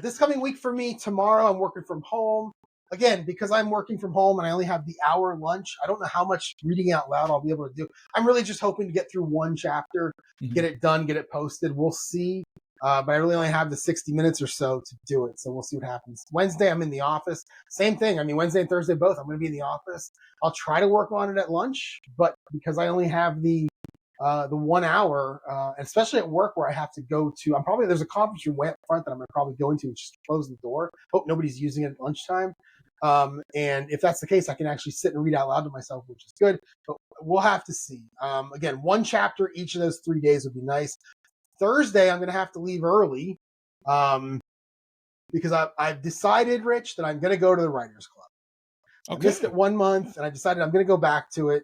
This coming week for me, tomorrow I'm working from home. Again, because I'm working from home and I only have the hour lunch, I don't know how much reading out loud I'll be able to do. I'm really just hoping to get through one chapter, get it done, get it posted. We'll see. But I really only have the 60 minutes or so to do it. So we'll see what happens. Wednesday, I'm in the office. Same thing. I mean, Wednesday and Thursday, both. I'm going to be in the office. I'll try to work on it at lunch, but because I only have the 1 hour, especially at work where I have to go to, there's a conference room way up front that I'm going to probably go into and just close the door. Hope nobody's using it at lunchtime. And if that's the case, I can actually sit and read out loud to myself, which is good, but we'll have to see. Again, 1 chapter each of those 3 days would be nice. Thursday, I'm going to have to leave early because I've decided, Rich, that I'm going to go to the Writers Club. Okay. I missed it 1 month, and I decided I'm going to go back to it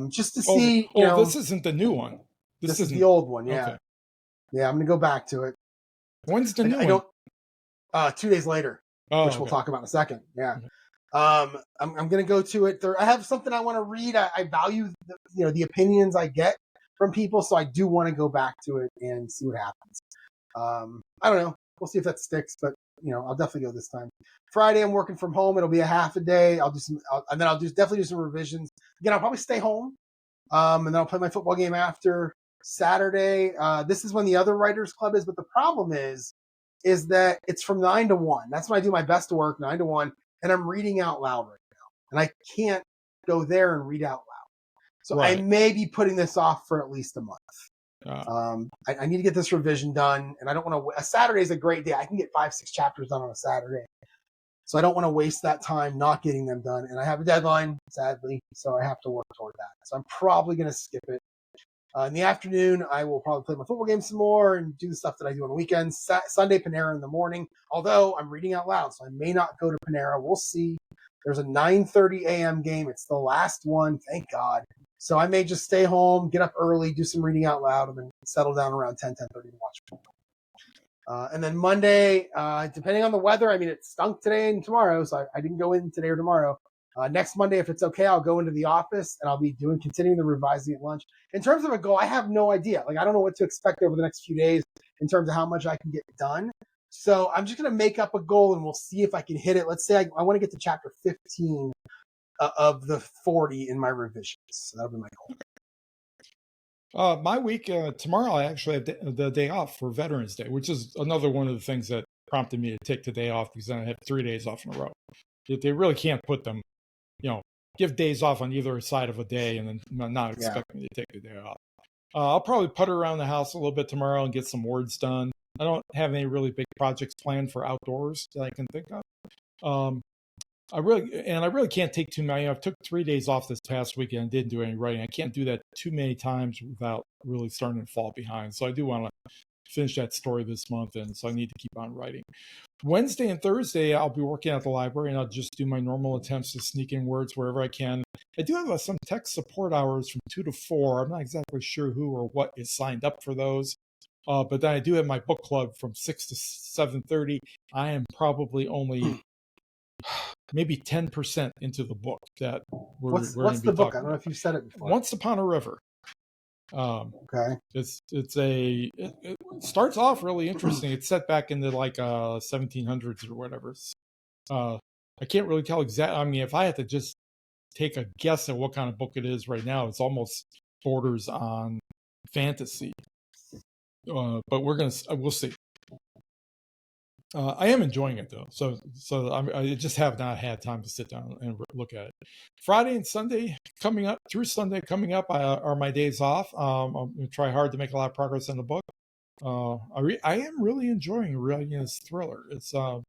just to see. This isn't the new one. This is the old one, yeah. Okay. Yeah, I'm going to go back to it. When's the new one? 2 days later, which we'll talk about in a second. Yeah. Okay. I'm going to go to it. I have something I want to read. I value the opinions I get from people, so I do want to go back to it and see what happens. I don't know. We'll see if that sticks, but I'll definitely go this time. Friday, I'm working from home. It'll be a half a day. I'll definitely do some revisions. Again, I'll probably stay home, and then I'll play my football game after. Saturday, this is when the other Writers Club is, but the problem is that it's from 9 to 1. That's when I do my best work, 9 to 1, and I'm reading out loud right now, and I can't go there and read out loud. So right. I may be putting this off for at least a month. I need to get this revision done, and I don't want to. A Saturday is a great day. I can get 5-6 chapters done on a Saturday, so I don't want to waste that time not getting them done. And I have a deadline, sadly, so I have to work toward that. So I'm probably going to skip it. In the afternoon, I will probably play my football game some more and do the stuff that I do on the weekends. Sunday, Panera in the morning. Although I'm reading out loud, so I may not go to Panera. We'll see. There's a 9:30 a.m. game. It's the last one, thank God. So I may just stay home, get up early, do some reading out loud, and then settle down around 10:30 to watch football. And then Monday, depending on the weather, I mean, it stunk today and tomorrow, so I didn't go in today or tomorrow. Next Monday, if it's okay, I'll go into the office and I'll be continuing the revising at lunch. In terms of a goal, I have no idea. Like, I don't know what to expect over the next few days in terms of how much I can get done. So I'm just going to make up a goal and we'll see if I can hit it. Let's say I want to get to chapter 15 of the 40 in my revisions. So that'll be my goal. My week, tomorrow, I actually have the day off for Veterans Day, which is another one of the things that prompted me to take the day off, because then I have 3 days off in a row. They really can't put them, give days off on either side of a day and then not expect me to take the day off. I'll probably putter around the house a little bit tomorrow and get some words done. I don't have any really big projects planned for outdoors that I can think of. I really can't take too many. I've took 3 days off this past weekend and didn't do any writing. I can't do that too many times without really starting to fall behind. So I do want to finish that story this month, and so I need to keep on writing. Wednesday and Thursday, I'll be working at the library, and I'll just do my normal attempts to sneak in words wherever I can. I do have some tech support hours from 2 to 4. I'm not exactly sure who or what is signed up for those. But then I do have my book club from 6 to 7:30. I am probably only maybe 10% into the book that we're What's going to be the book? talking I don't know if you've said it before. Once Upon a River. Okay. It starts off really interesting. It's set back in the 1700s or whatever. I can't really tell exactly. I mean, if I had to just take a guess at what kind of book it is right now, it's almost borders on fantasy. But we'll see. I am enjoying it though, so I just have not had time to sit down and look at it. Friday and Sunday coming up are my days off. I'm going to try hard to make a lot of progress in the book. I am really enjoying writing this thriller. It's a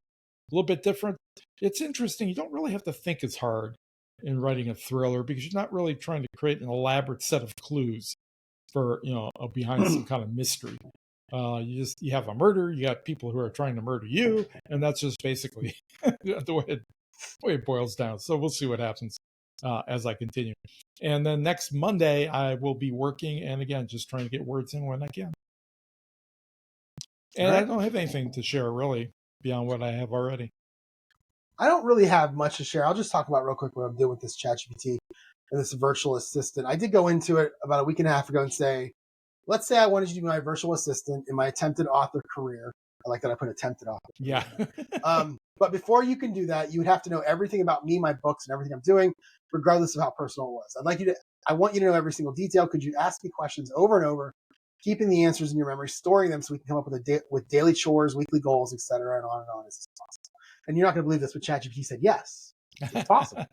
little bit different. It's interesting. You don't really have to think as hard in writing a thriller because you're not really trying to create an elaborate set of clues for behind some kind of mystery. You have a murder, you got people who are trying to murder you, and that's just basically the way it boils down. So we'll see what happens as I continue. And then next Monday, I will be working, and again, just trying to get words in when I can. And I don't have anything to share really beyond what I have already. I don't really have much to share. I'll just talk about real quick what I'm doing with this ChatGPT and this virtual assistant. I did go into it about a week and a half ago and say, let's say I wanted you to be my virtual assistant in my attempted author career. I like that I put attempted author. Yeah. But before you can do that, you would have to know everything about me, my books, and everything I'm doing, regardless of how personal it was. I want you to know every single detail. Could you ask me questions over and over, keeping the answers in your memory, storing them so we can come up with daily chores, weekly goals, etc., and on as possible. And you're not going to believe this, but ChatGPT said yes. It's possible.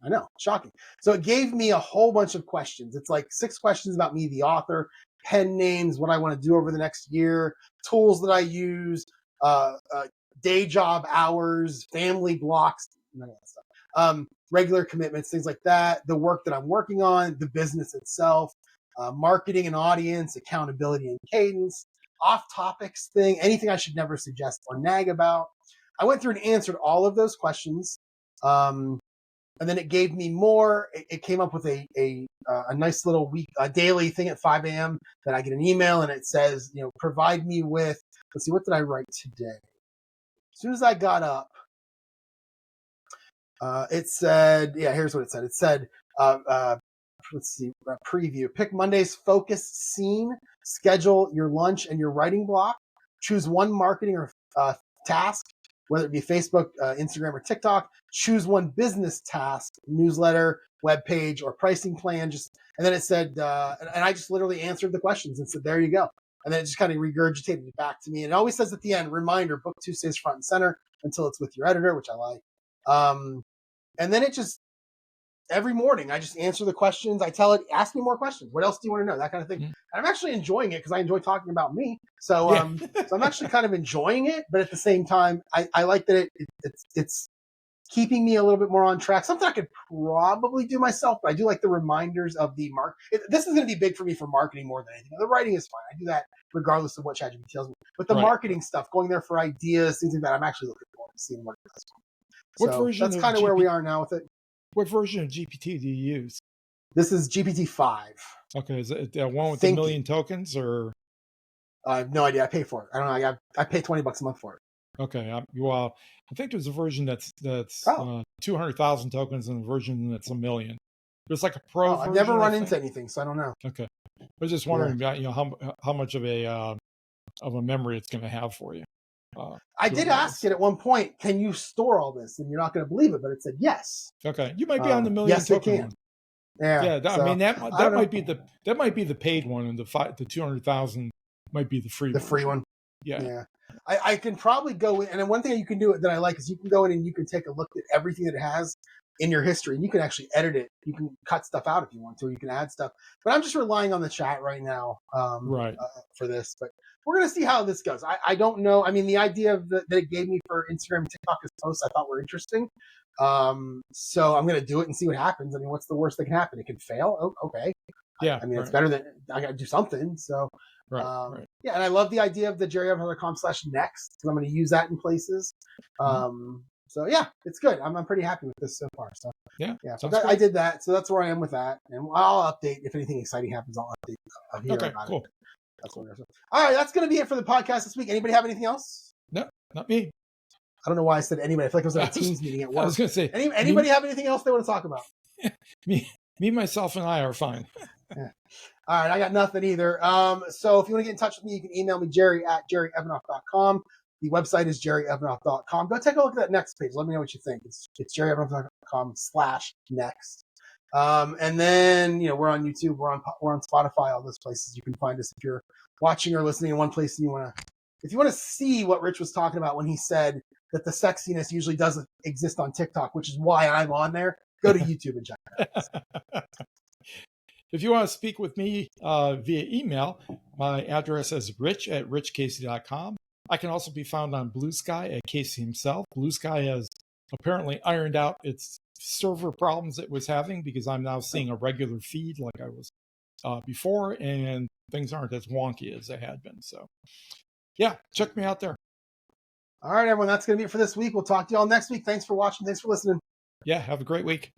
I know, shocking. So it gave me a whole bunch of questions. It's like 6 questions about me, the author, pen names, what I want to do over the next year, tools that I use, day job hours, family blocks, none of that stuff. Regular commitments, things like that, the work that I'm working on, the business itself, marketing and audience, accountability and cadence, off topics thing, anything I should never suggest or nag about. I went through and answered all of those questions. And then it gave me more. It came up with a nice little daily thing at 5 a.m. that I get an email and it says, provide me with, let's see, what did I write today? As soon as I got up, it said, here's what it said. It said, let's see, preview. Pick Monday's focus scene, schedule your lunch and your writing block, choose one marketing or task, whether it be Facebook, Instagram, or TikTok. Choose one business task, newsletter, web page, or pricing plan. And then it said, and I just literally answered the questions and said, there you go. And then it just kind of regurgitated it back to me. And it always says at the end, reminder, book 2 stays front and center until it's with your editor, which I like. And then it just, every morning, I just answer the questions. I tell it, ask me more questions. What else do you want to know? That kind of thing. And I'm actually enjoying it because I enjoy talking about me. So, so I'm actually kind of enjoying it. But at the same time, I like that it's keeping me a little bit more on track. Something I could probably do myself, but I do like the reminders of the mark. This is going to be big for me for marketing more than anything. The writing is fine. I do that regardless of what ChatGPT tells me. But the marketing stuff, going there for ideas, things like that, I'm actually looking forward to seeing what it does. What So version that's of kind of where we are now with it. What version of GPT do you use? This is GPT-5. Okay, is it the one with Thinking. the million tokens, or? I have no idea. I pay for it. I don't know. I pay $20 a month for it. Okay, well, I think there's a version that's 200,000 tokens and a version that's 1 million. There's like a pro version. I've never run into anything, so I don't know. Okay, I was just wondering about how much of a memory it's going to have for you. I did ask it at one point, can you store all this? And you're not going to believe it, but it said yes. Okay, you might be on the million yes, token it can. one. Yeah, I mean that might be the paid one, and the 200,000 might be the free one. The free one. Yeah. I can probably go in, and then one thing you can do that I like is you can go in and you can take a look at everything that it has in your history, and you can actually edit it. You can cut stuff out if you want to. You can add stuff, but I'm just relying on the chat right now for this. But we're gonna see how this goes. I don't know. I mean, the idea that it gave me for Instagram and TikTok as posts I thought were interesting. So I'm gonna do it and see what happens. I mean, what's the worst that can happen? It can fail. Oh, okay. Yeah. I mean, it's better than I got to do something. So. Right. Yeah, and I love the idea of the jerryevanar.com/next because I'm going to use that in places. So yeah, it's good. I'm pretty happy with this so far. So yeah. So I did that. So that's where I am with that, and I'll update if anything exciting happens. I'll update here about cool. it. That's what all right, that's going to be it for the podcast this week. Anybody have anything else? No, not me. I don't know why I said anybody. I feel like I was at a Teams meeting at work. I was going to say, anybody have anything else they want to talk about? Me, myself, and I are fine. Yeah. All right, I got nothing either. So if you want to get in touch with me, you can email me, jerry@jerryevanoff.com. The website is jerryevanoff.com. Go take a look at that next page. Let me know what you think. It's jerryevanoff.com/next. And then, we're on YouTube, we're on Spotify, all those places. You can find us if you're watching or listening in one place and if you want to see what Rich was talking about when he said that the sexiness usually doesn't exist on TikTok, which is why I'm on there, go to YouTube and check it out. If you want to speak with me via email, my address is rich@richcasey.com. I can also be found on Blue Sky at Casey himself. Blue Sky has apparently ironed out its server problems it was having because I'm now seeing a regular feed like I was before, and things aren't as wonky as they had been. So, yeah, check me out there. All right, everyone, that's going to be it for this week. We'll talk to you all next week. Thanks for watching. Thanks for listening. Yeah, have a great week.